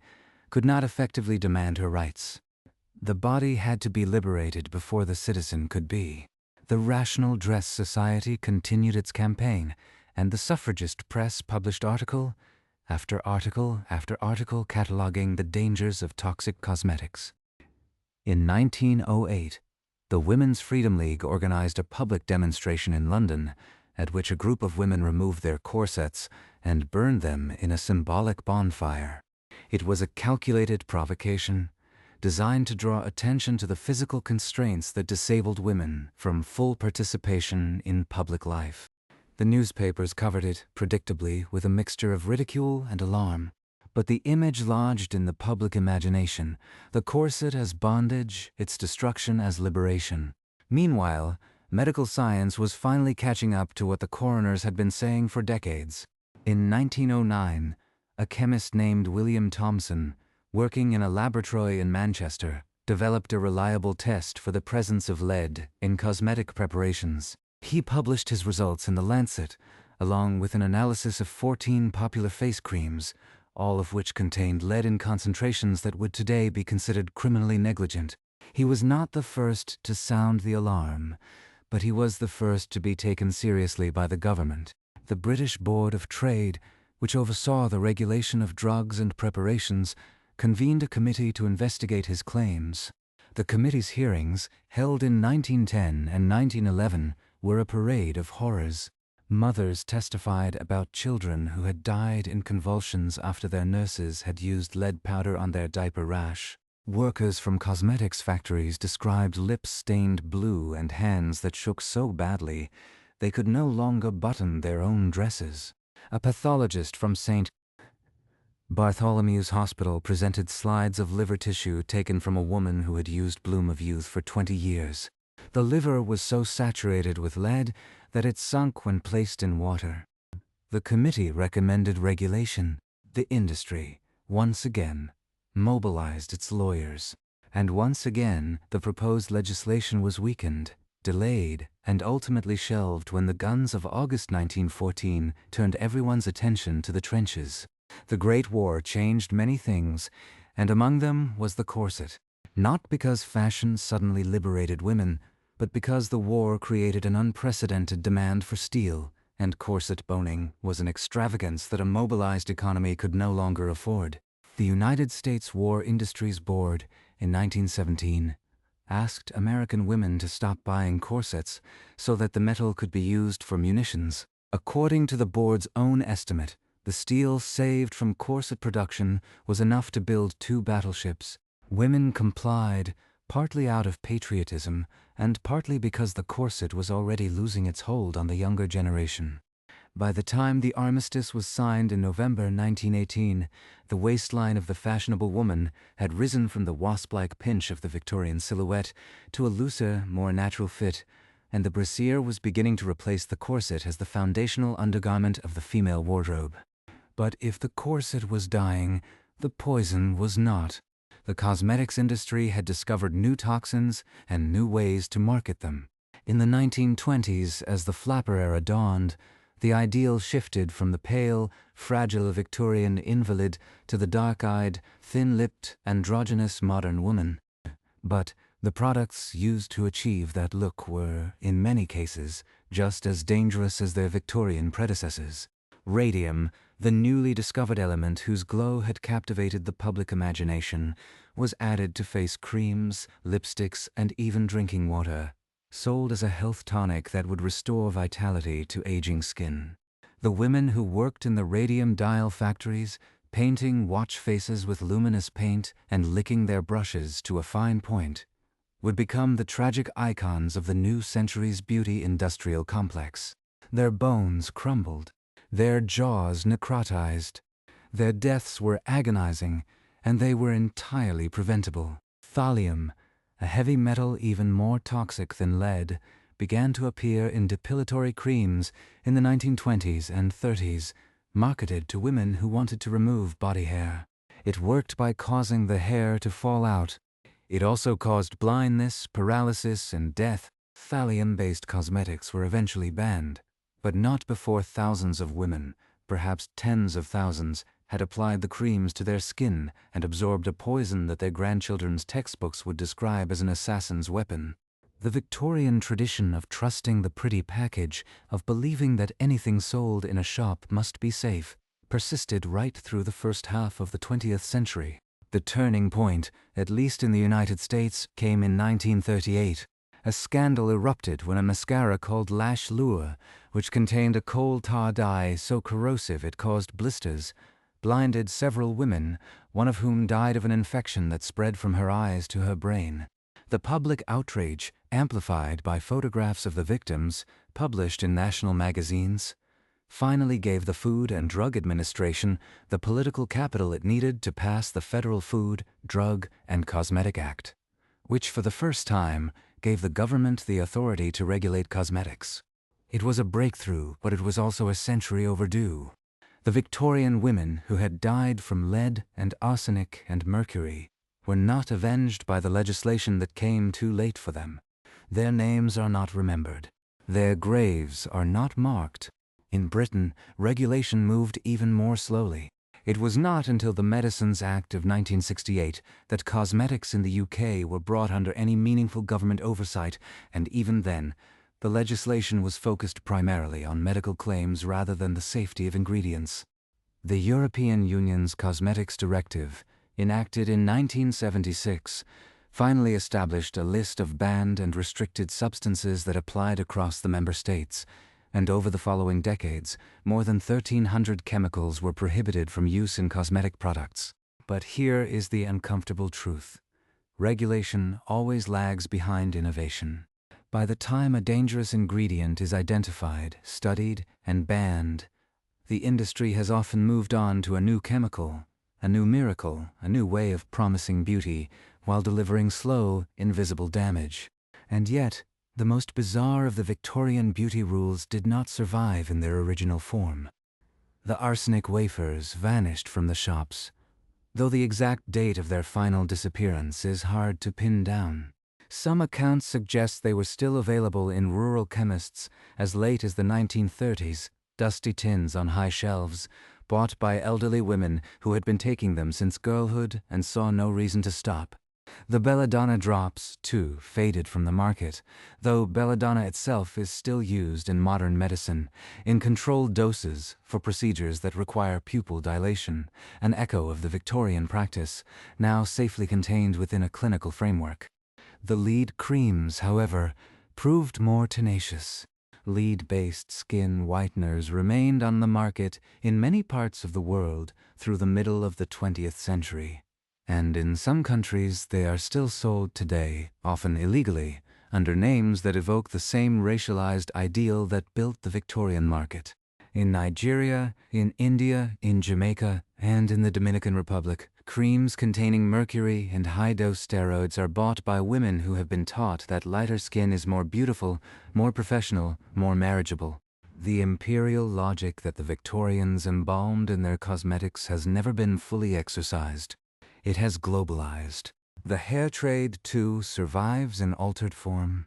could not effectively demand her rights. The body had to be liberated before the citizen could be. The Rational Dress Society continued its campaign, and the suffragist press published article after article after article cataloging the dangers of toxic cosmetics. In 1908, the Women's Freedom League organized a public demonstration in London, at which a group of women removed their corsets and burned them in a symbolic bonfire. It was a calculated provocation, designed to draw attention to the physical constraints that disabled women from full participation in public life. The newspapers covered it, predictably, with a mixture of ridicule and alarm. But the image lodged in the public imagination, the corset as bondage, its destruction as liberation. Meanwhile, medical science was finally catching up to what the coroners had been saying for decades. In 1909, a chemist named William Thomson, working in a laboratory in Manchester, developed a reliable test for the presence of lead in cosmetic preparations. He published his results in The Lancet, along with an analysis of 14 popular face creams, all of which contained lead in concentrations that would today be considered criminally negligent. He was not the first to sound the alarm, but he was the first to be taken seriously by the government. The British Board of Trade, which oversaw the regulation of drugs and preparations, convened a committee to investigate his claims. The committee's hearings, held in 1910 and 1911, were a parade of horrors. Mothers testified about children who had died in convulsions after their nurses had used lead powder on their diaper rash. Workers from cosmetics factories described lips stained blue and hands that shook so badly they could no longer button their own dresses. A pathologist from St. Bartholomew's Hospital presented slides of liver tissue taken from a woman who had used Bloom of Youth for 20 years. The liver was so saturated with lead that it sunk when placed in water. The committee recommended regulation. The industry, once again, mobilized its lawyers. And once again, the proposed legislation was weakened, delayed, and ultimately shelved when the guns of August 1914 turned everyone's attention to the trenches. The Great War changed many things, and among them was the corset. Not because fashion suddenly liberated women, but because the war created an unprecedented demand for steel, and corset boning was an extravagance that a mobilized economy could no longer afford. The United States War Industries Board, in 1917, asked American women to stop buying corsets so that the metal could be used for munitions. According to the board's own estimate, the steel saved from corset production was enough to build 2 battleships. Women complied, partly out of patriotism and partly because the corset was already losing its hold on the younger generation. By the time the armistice was signed in November 1918, the waistline of the fashionable woman had risen from the wasp-like pinch of the Victorian silhouette to a looser, more natural fit, and the brassiere was beginning to replace the corset as the foundational undergarment of the female wardrobe. But if the corset was dying, the poison was not. The cosmetics industry had discovered new toxins and new ways to market them. In the 1920s, as the flapper era dawned, the ideal shifted from the pale, fragile Victorian invalid to the dark-eyed, thin-lipped, androgynous modern woman. But the products used to achieve that look were, in many cases, just as dangerous as their Victorian predecessors. Radium, the newly discovered element whose glow had captivated the public imagination, was added to face creams, lipsticks, and even drinking water, sold as a health tonic that would restore vitality to aging skin. The women who worked in the radium dial factories, painting watch faces with luminous paint and licking their brushes to a fine point, would become the tragic icons of the new century's beauty industrial complex. Their bones crumbled, their jaws necrotized, their deaths were agonizing, and they were entirely preventable. Thallium, a heavy metal even more toxic than lead, began to appear in depilatory creams in the 1920s and 30s, marketed to women who wanted to remove body hair. It worked by causing the hair to fall out. It also caused blindness, paralysis, and death. Thallium-based cosmetics were eventually banned, but not before thousands of women, perhaps tens of thousands, had applied the creams to their skin and absorbed a poison that their grandchildren's textbooks would describe as an assassin's weapon. The Victorian tradition of trusting the pretty package, of believing that anything sold in a shop must be safe, persisted right through the first half of the 20th century. The turning point, at least in the United States, came in 1938. A scandal erupted when a mascara called Lash Lure, which contained a coal tar dye so corrosive it caused blisters, blinded several women, one of whom died of an infection that spread from her eyes to her brain. The public outrage, amplified by photographs of the victims, published in national magazines, finally gave the Food and Drug Administration the political capital it needed to pass the Federal Food, Drug, and Cosmetic Act, which for the first time gave the government the authority to regulate cosmetics. It was a breakthrough, but it was also a century overdue. The Victorian women who had died from lead and arsenic and mercury were not avenged by the legislation that came too late for them. Their names are not remembered. Their graves are not marked. In Britain, regulation moved even more slowly. It was not until the Medicines Act of 1968 that cosmetics in the UK were brought under any meaningful government oversight, and even then, the legislation was focused primarily on medical claims rather than the safety of ingredients. The European Union's Cosmetics Directive, enacted in 1976, finally established a list of banned and restricted substances that applied across the member states, and over the following decades, more than 1,300 chemicals were prohibited from use in cosmetic products. But here is the uncomfortable truth. Regulation always lags behind innovation. By the time a dangerous ingredient is identified, studied, and banned, the industry has often moved on to a new chemical, a new miracle, a new way of promising beauty, while delivering slow, invisible damage. And yet, the most bizarre of the Victorian beauty rules did not survive in their original form. The arsenic wafers vanished from the shops, though the exact date of their final disappearance is hard to pin down. Some accounts suggest they were still available in rural chemists as late as the 1930s, dusty tins on high shelves, bought by elderly women who had been taking them since girlhood and saw no reason to stop. The belladonna drops, too, faded from the market, though belladonna itself is still used in modern medicine, in controlled doses for procedures that require pupil dilation, an echo of the Victorian practice, now safely contained within a clinical framework. The lead creams, however, proved more tenacious. Lead-based skin whiteners remained on the market in many parts of the world through the middle of the 20th century. And in some countries they are still sold today, often illegally, under names that evoke the same racialized ideal that built the Victorian market. In Nigeria, in India, in Jamaica, and in the Dominican Republic, creams containing mercury and high-dose steroids are bought by women who have been taught that lighter skin is more beautiful, more professional, more marriageable. The imperial logic that the Victorians embalmed in their cosmetics has never been fully exercised. It has globalized. The hair trade, too, survives in altered form.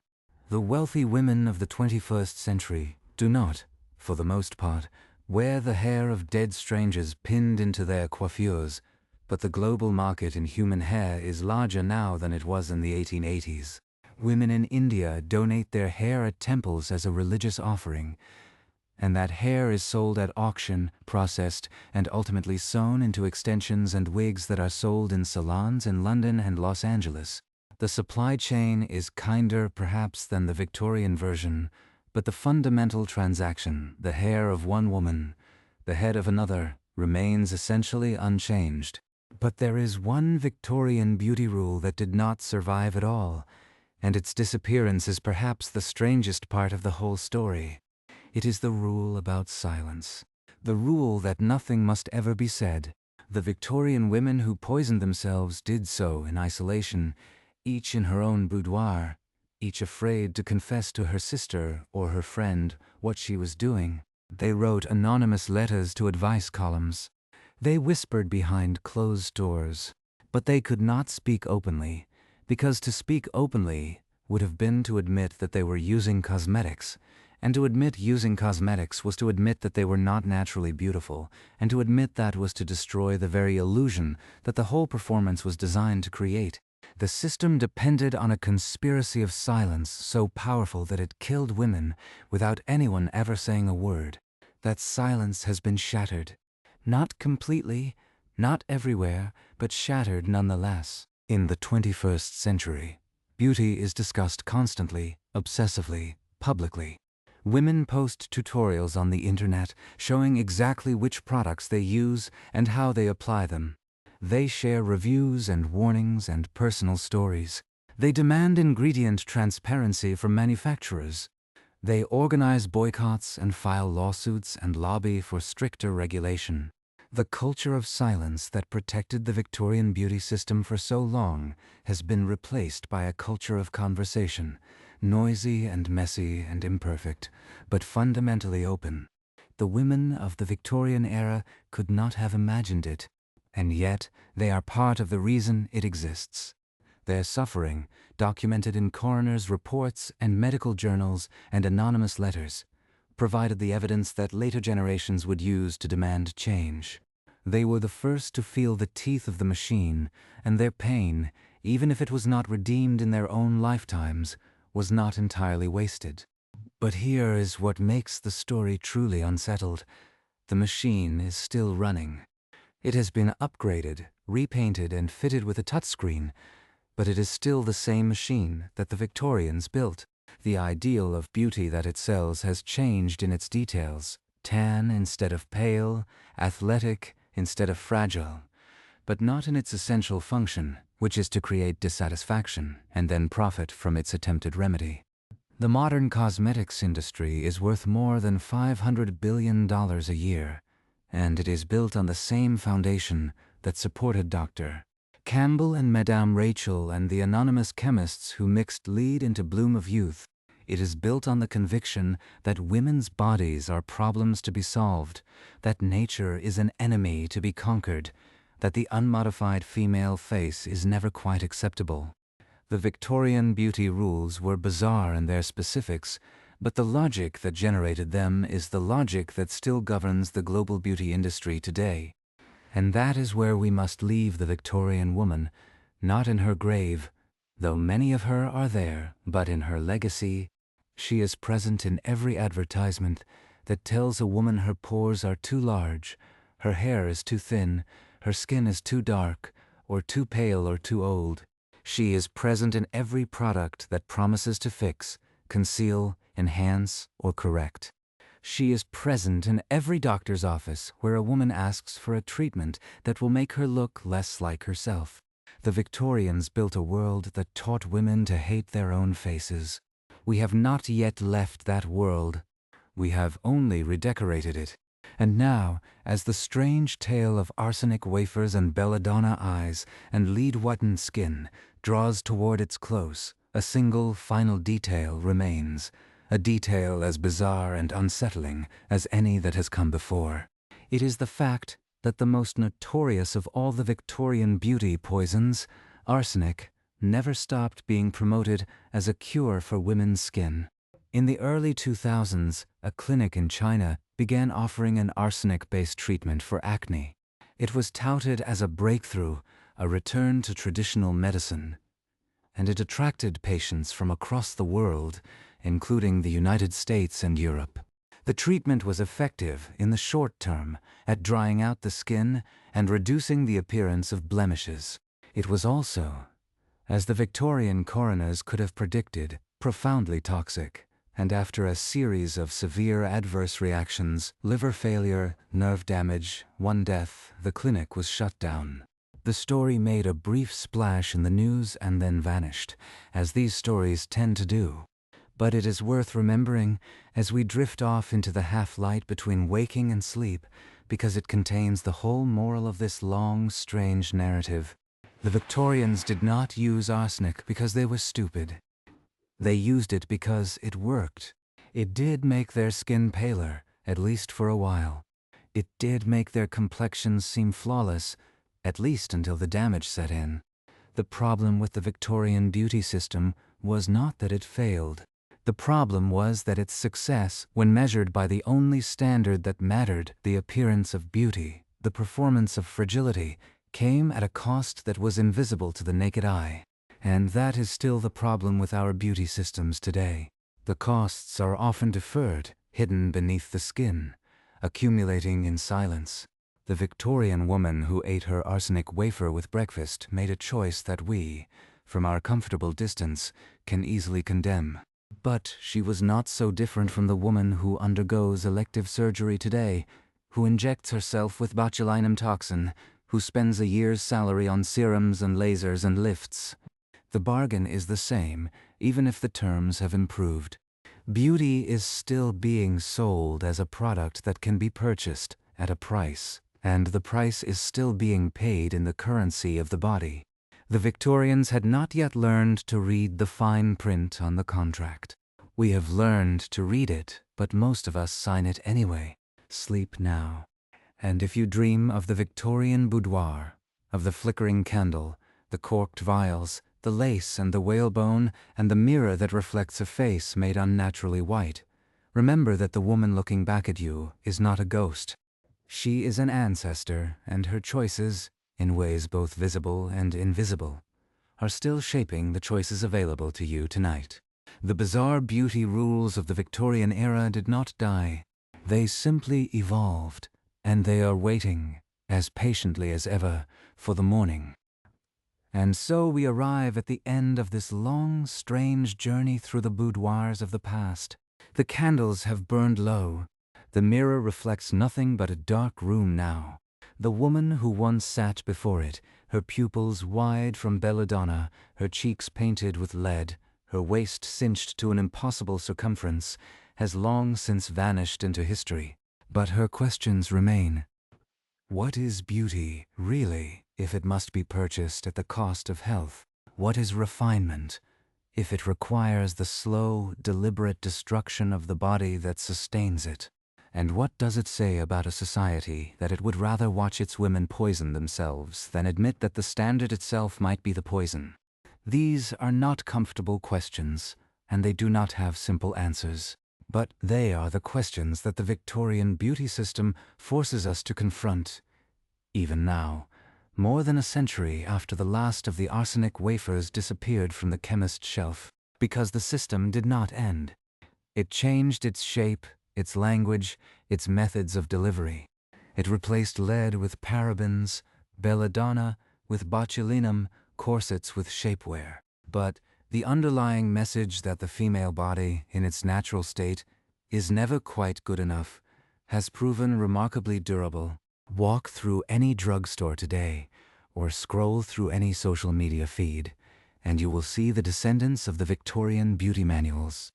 The wealthy women of the 21st century do not, for the most part, wear the hair of dead strangers pinned into their coiffures, but the global market in human hair is larger now than it was in the 1880s. Women in India donate their hair at temples as a religious offering, and that hair is sold at auction, processed, and ultimately sewn into extensions and wigs that are sold in salons in London and Los Angeles. The supply chain is kinder, perhaps, than the Victorian version, but the fundamental transaction, the hair of one woman, the head of another, remains essentially unchanged. But there is one Victorian beauty rule that did not survive at all, and its disappearance is perhaps the strangest part of the whole story. It is the rule about silence. The rule that nothing must ever be said. The Victorian women who poisoned themselves did so in isolation, each in her own boudoir, each afraid to confess to her sister or her friend what she was doing. They wrote anonymous letters to advice columns. They whispered behind closed doors. But they could not speak openly, because to speak openly would have been to admit that they were using cosmetics, and to admit using cosmetics was to admit that they were not naturally beautiful, and to admit that was to destroy the very illusion that the whole performance was designed to create. The system depended on a conspiracy of silence so powerful that it killed women without anyone ever saying a word. That silence has been shattered. Not completely, not everywhere, but shattered nonetheless. In the 21st century, beauty is discussed constantly, obsessively, publicly. Women post tutorials on the internet showing exactly which products they use and how they apply them. They share reviews and warnings and personal stories. They demand ingredient transparency from manufacturers. They organize boycotts and file lawsuits and lobby for stricter regulation. The culture of silence that protected the Victorian beauty system for so long has been replaced by a culture of conversation, noisy and messy and imperfect, but fundamentally open. The women of the Victorian era could not have imagined it, and yet they are part of the reason it exists. Their suffering, documented in coroners' reports and medical journals and anonymous letters, provided the evidence that later generations would use to demand change. They were the first to feel the teeth of the machine, and their pain, even if it was not redeemed in their own lifetimes, was not entirely wasted. But here is what makes the story truly unsettled. The machine is still running. It has been upgraded, repainted, and fitted with a touchscreen, but it is still the same machine that the Victorians built. The ideal of beauty that it sells has changed in its details: tan instead of pale, athletic instead of fragile, but not in its essential function, which is to create dissatisfaction and then profit from its attempted remedy. The modern cosmetics industry is worth more than $500 billion a year, and it is built on the same foundation that supported Dr. Campbell and Madame Rachel and the anonymous chemists who mixed lead into bloom of youth. It is built on the conviction that women's bodies are problems to be solved, that nature is an enemy to be conquered, that the unmodified female face is never quite acceptable. The Victorian beauty rules were bizarre in their specifics, but the logic that generated them is the logic that still governs the global beauty industry today. And that is where we must leave the Victorian woman, not in her grave, though many of her are there, but in her legacy. She is present in every advertisement that tells a woman her pores are too large, her hair is too thin, her skin is too dark, or too pale or too old. She is present in every product that promises to fix, conceal, enhance, or correct. She is present in every doctor's office where a woman asks for a treatment that will make her look less like herself. The Victorians built a world that taught women to hate their own faces. We have not yet left that world. We have only redecorated it. And now, as the strange tale of arsenic wafers and belladonna eyes and lead-whitened skin draws toward its close, a single final detail remains, a detail as bizarre and unsettling as any that has come before. It is the fact that the most notorious of all the Victorian beauty poisons, arsenic, never stopped being promoted as a cure for women's skin. In the early 2000s, a clinic in China began offering an arsenic-based treatment for acne. It was touted as a breakthrough, a return to traditional medicine, and it attracted patients from across the world, including the United States and Europe. The treatment was effective in the short term at drying out the skin and reducing the appearance of blemishes. It was also, as the Victorian coroners could have predicted, profoundly toxic. And after a series of severe adverse reactions, liver failure, nerve damage, one death, the clinic was shut down. The story made a brief splash in the news and then vanished, as these stories tend to do. But it is worth remembering as we drift off into the half-light between waking and sleep, because it contains the whole moral of this long, strange narrative. The Victorians did not use arsenic because they were stupid. They used it because it worked. It did make their skin paler, at least for a while. It did make their complexions seem flawless, at least until the damage set in. The problem with the Victorian beauty system was not that it failed. The problem was that its success, when measured by the only standard that mattered, the appearance of beauty, the performance of fragility, came at a cost that was invisible to the naked eye. And that is still the problem with our beauty systems today. The costs are often deferred, hidden beneath the skin, accumulating in silence. The Victorian woman who ate her arsenic wafer with breakfast made a choice that we, from our comfortable distance, can easily condemn. But she was not so different from the woman who undergoes elective surgery today, who injects herself with botulinum toxin, who spends a year's salary on serums and lasers and lifts. The bargain is the same, even if the terms have improved. Beauty is still being sold as a product that can be purchased at a price, and the price is still being paid in the currency of the body. The Victorians had not yet learned to read the fine print on the contract. We have learned to read it, but most of us sign it anyway. Sleep now. And if you dream of the Victorian boudoir, of the flickering candle, the corked vials, the lace and the whalebone, and the mirror that reflects a face made unnaturally white, remember that the woman looking back at you is not a ghost. She is an ancestor, and her choices, in ways both visible and invisible, are still shaping the choices available to you tonight. The bizarre beauty rules of the Victorian era did not die. They simply evolved, and they are waiting, as patiently as ever, for the morning. And so we arrive at the end of this long, strange journey through the boudoirs of the past. The candles have burned low. The mirror reflects nothing but a dark room now. The woman who once sat before it, her pupils wide from belladonna, her cheeks painted with lead, her waist cinched to an impossible circumference, has long since vanished into history. But her questions remain. What is beauty, really, if it must be purchased at the cost of health? What is refinement, if it requires the slow, deliberate destruction of the body that sustains it? And what does it say about a society that it would rather watch its women poison themselves than admit that the standard itself might be the poison? These are not comfortable questions, and they do not have simple answers. But they are the questions that the Victorian beauty system forces us to confront, even now, more than a century after the last of the arsenic wafers disappeared from the chemist's shelf, because the system did not end. It changed its shape, its language, its methods of delivery. It replaced lead with parabens, belladonna with botulinum, corsets with shapewear. But the underlying message that the female body, in its natural state, is never quite good enough, has proven remarkably durable. Walk through any drugstore today, or scroll through any social media feed, and you will see the descendants of the Victorian beauty manuals.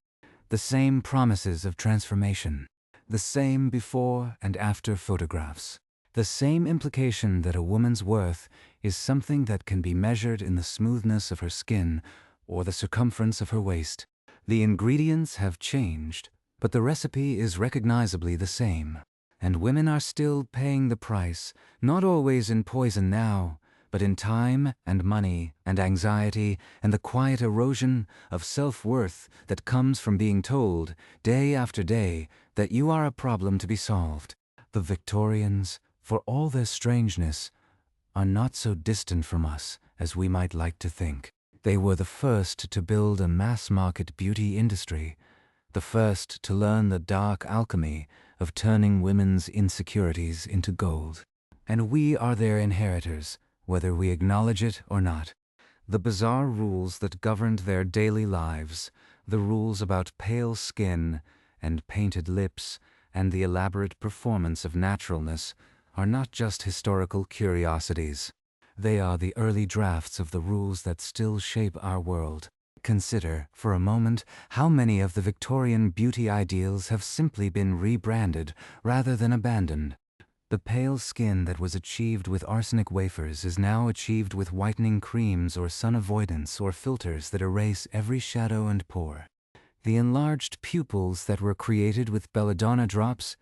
The same promises of transformation, the same before and after photographs, the same implication that a woman's worth is something that can be measured in the smoothness of her skin or the circumference of her waist. The ingredients have changed, but the recipe is recognizably the same. And women are still paying the price, not always in poison now, but in time and money and anxiety and the quiet erosion of self-worth that comes from being told, day after day, that you are a problem to be solved. The Victorians, for all their strangeness, are not so distant from us as we might like to think. They were the first to build a mass-market beauty industry, the first to learn the dark alchemy of turning women's insecurities into gold. And we are their inheritors, whether we acknowledge it or not. The bizarre rules that governed their daily lives, the rules about pale skin and painted lips and the elaborate performance of naturalness, are not just historical curiosities. They are the early drafts of the rules that still shape our world. Consider, for a moment, how many of the Victorian beauty ideals have simply been rebranded rather than abandoned. The pale skin that was achieved with arsenic wafers is now achieved with whitening creams or sun avoidance or filters that erase every shadow and pore. The enlarged pupils that were created with belladonna drops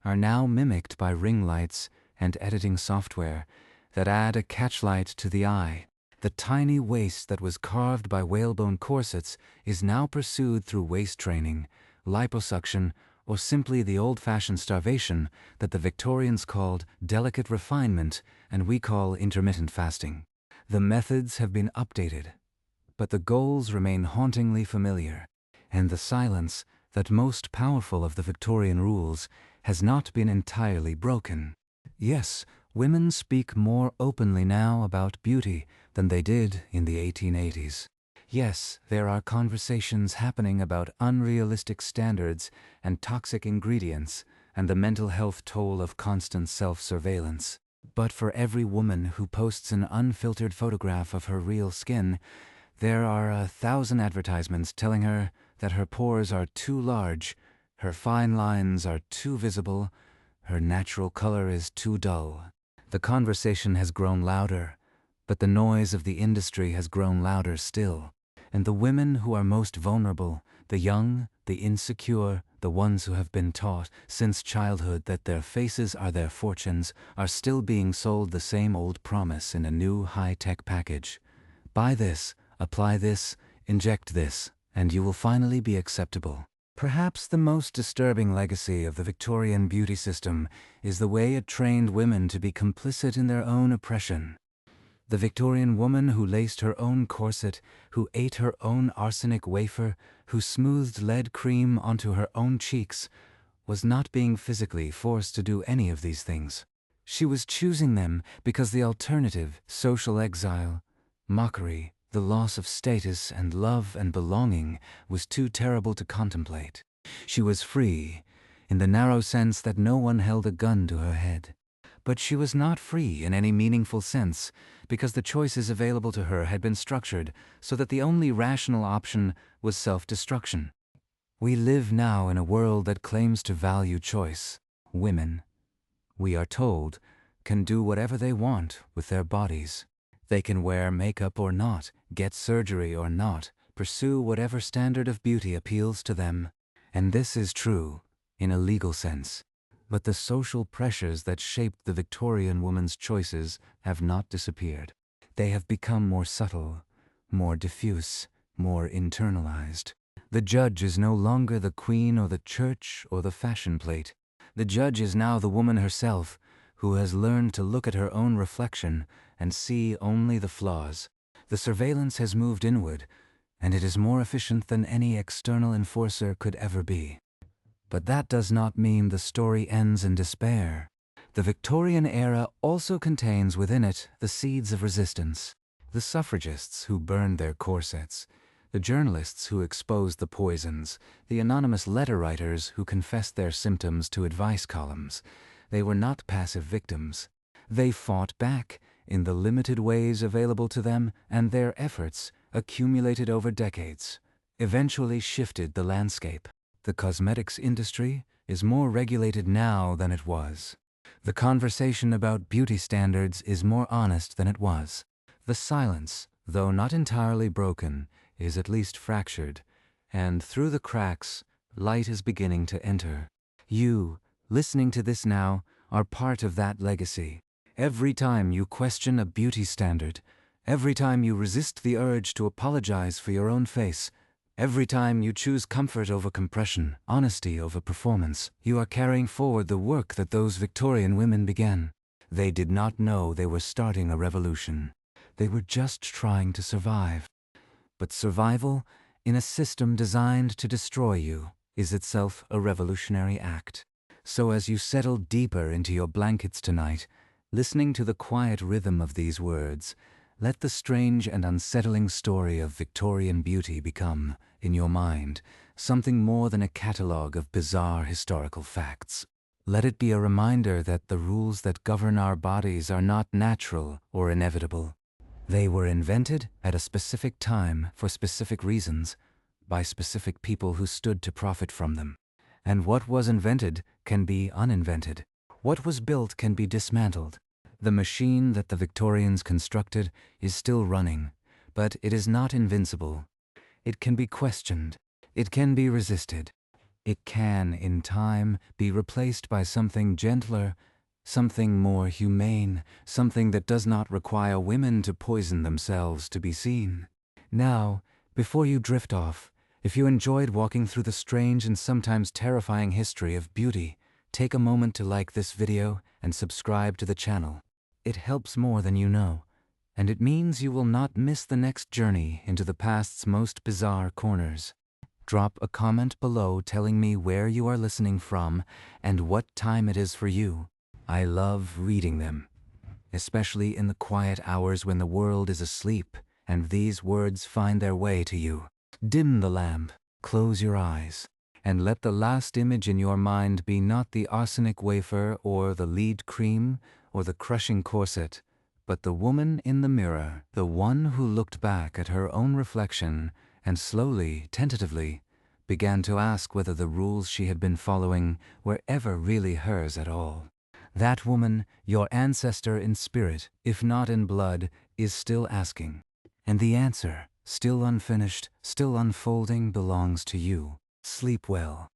are now mimicked by ring lights and editing software that add a catchlight to the eye. The tiny waist that was carved by whalebone corsets is now pursued through waist training, liposuction, or simply the old-fashioned starvation that the Victorians called delicate refinement and we call intermittent fasting. The methods have been updated, but the goals remain hauntingly familiar, and the silence, that most powerful of the Victorian rules, has not been entirely broken. Yes, women speak more openly now about beauty than they did in the 1880s. Yes, there are conversations happening about unrealistic standards and toxic ingredients and the mental health toll of constant self-surveillance. But for every woman who posts an unfiltered photograph of her real skin, there are 1,000 advertisements telling her that her pores are too large, her fine lines are too visible, her natural color is too dull. The conversation has grown louder, but the noise of the industry has grown louder still. And the women who are most vulnerable, the young, the insecure, the ones who have been taught since childhood that their faces are their fortunes, are still being sold the same old promise in a new high-tech package. Buy this, apply this, inject this, and you will finally be acceptable. Perhaps the most disturbing legacy of the Victorian beauty system is the way it trained women to be complicit in their own oppression. The Victorian woman who laced her own corset, who ate her own arsenic wafer, who smoothed lead cream onto her own cheeks, was not being physically forced to do any of these things. She was choosing them because the alternative, social exile, mockery, the loss of status and love and belonging, was too terrible to contemplate. She was free, in the narrow sense that no one held a gun to her head. But she was not free in any meaningful sense, because the choices available to her had been structured so that the only rational option was self-destruction. We live now in a world that claims to value choice. Women, we are told, can do whatever they want with their bodies. They can wear makeup or not, get surgery or not, pursue whatever standard of beauty appeals to them. And this is true, in a legal sense. But the social pressures that shaped the Victorian woman's choices have not disappeared. They have become more subtle, more diffuse, more internalized. The judge is no longer the queen or the church or the fashion plate. The judge is now the woman herself, who has learned to look at her own reflection and see only the flaws. The surveillance has moved inward, and it is more efficient than any external enforcer could ever be. But that does not mean the story ends in despair. The Victorian era also contains within it the seeds of resistance. The suffragists who burned their corsets, the journalists who exposed the poisons, the anonymous letter writers who confessed their symptoms to advice columns. They were not passive victims. They fought back in the limited ways available to them, and their efforts, accumulated over decades, eventually shifted the landscape. The cosmetics industry is more regulated now than it was. The conversation about beauty standards is more honest than it was. The silence, though not entirely broken, is at least fractured, and through the cracks, light is beginning to enter. You, listening to this now, are part of that legacy. Every time you question a beauty standard, every time you resist the urge to apologize for your own face, every time you choose comfort over compression, honesty over performance, you are carrying forward the work that those Victorian women began. They did not know they were starting a revolution. They were just trying to survive. But survival, in a system designed to destroy you, is itself a revolutionary act. So as you settle deeper into your blankets tonight, listening to the quiet rhythm of these words, let the strange and unsettling story of Victorian beauty become, in your mind, something more than a catalogue of bizarre historical facts. Let it be a reminder that the rules that govern our bodies are not natural or inevitable. They were invented at a specific time for specific reasons, by specific people who stood to profit from them. And what was invented can be uninvented. What was built can be dismantled. The machine that the Victorians constructed is still running, but it is not invincible. It can be questioned. It can be resisted. It can, in time, be replaced by something gentler, something more humane, something that does not require women to poison themselves to be seen. Now, before you drift off, if you enjoyed walking through the strange and sometimes terrifying history of beauty, take a moment to like this video and subscribe to the channel. It helps more than you know, and it means you will not miss the next journey into the past's most bizarre corners. Drop a comment below telling me where you are listening from and what time it is for you. I love reading them, especially in the quiet hours when the world is asleep and these words find their way to you. Dim the lamp, close your eyes, and let the last image in your mind be not the arsenic wafer or the lead cream or the crushing corset, but the woman in the mirror, the one who looked back at her own reflection and slowly, tentatively, began to ask whether the rules she had been following were ever really hers at all. That woman, your ancestor in spirit, if not in blood, is still asking. And the answer, still unfinished, still unfolding, belongs to you. Sleep well.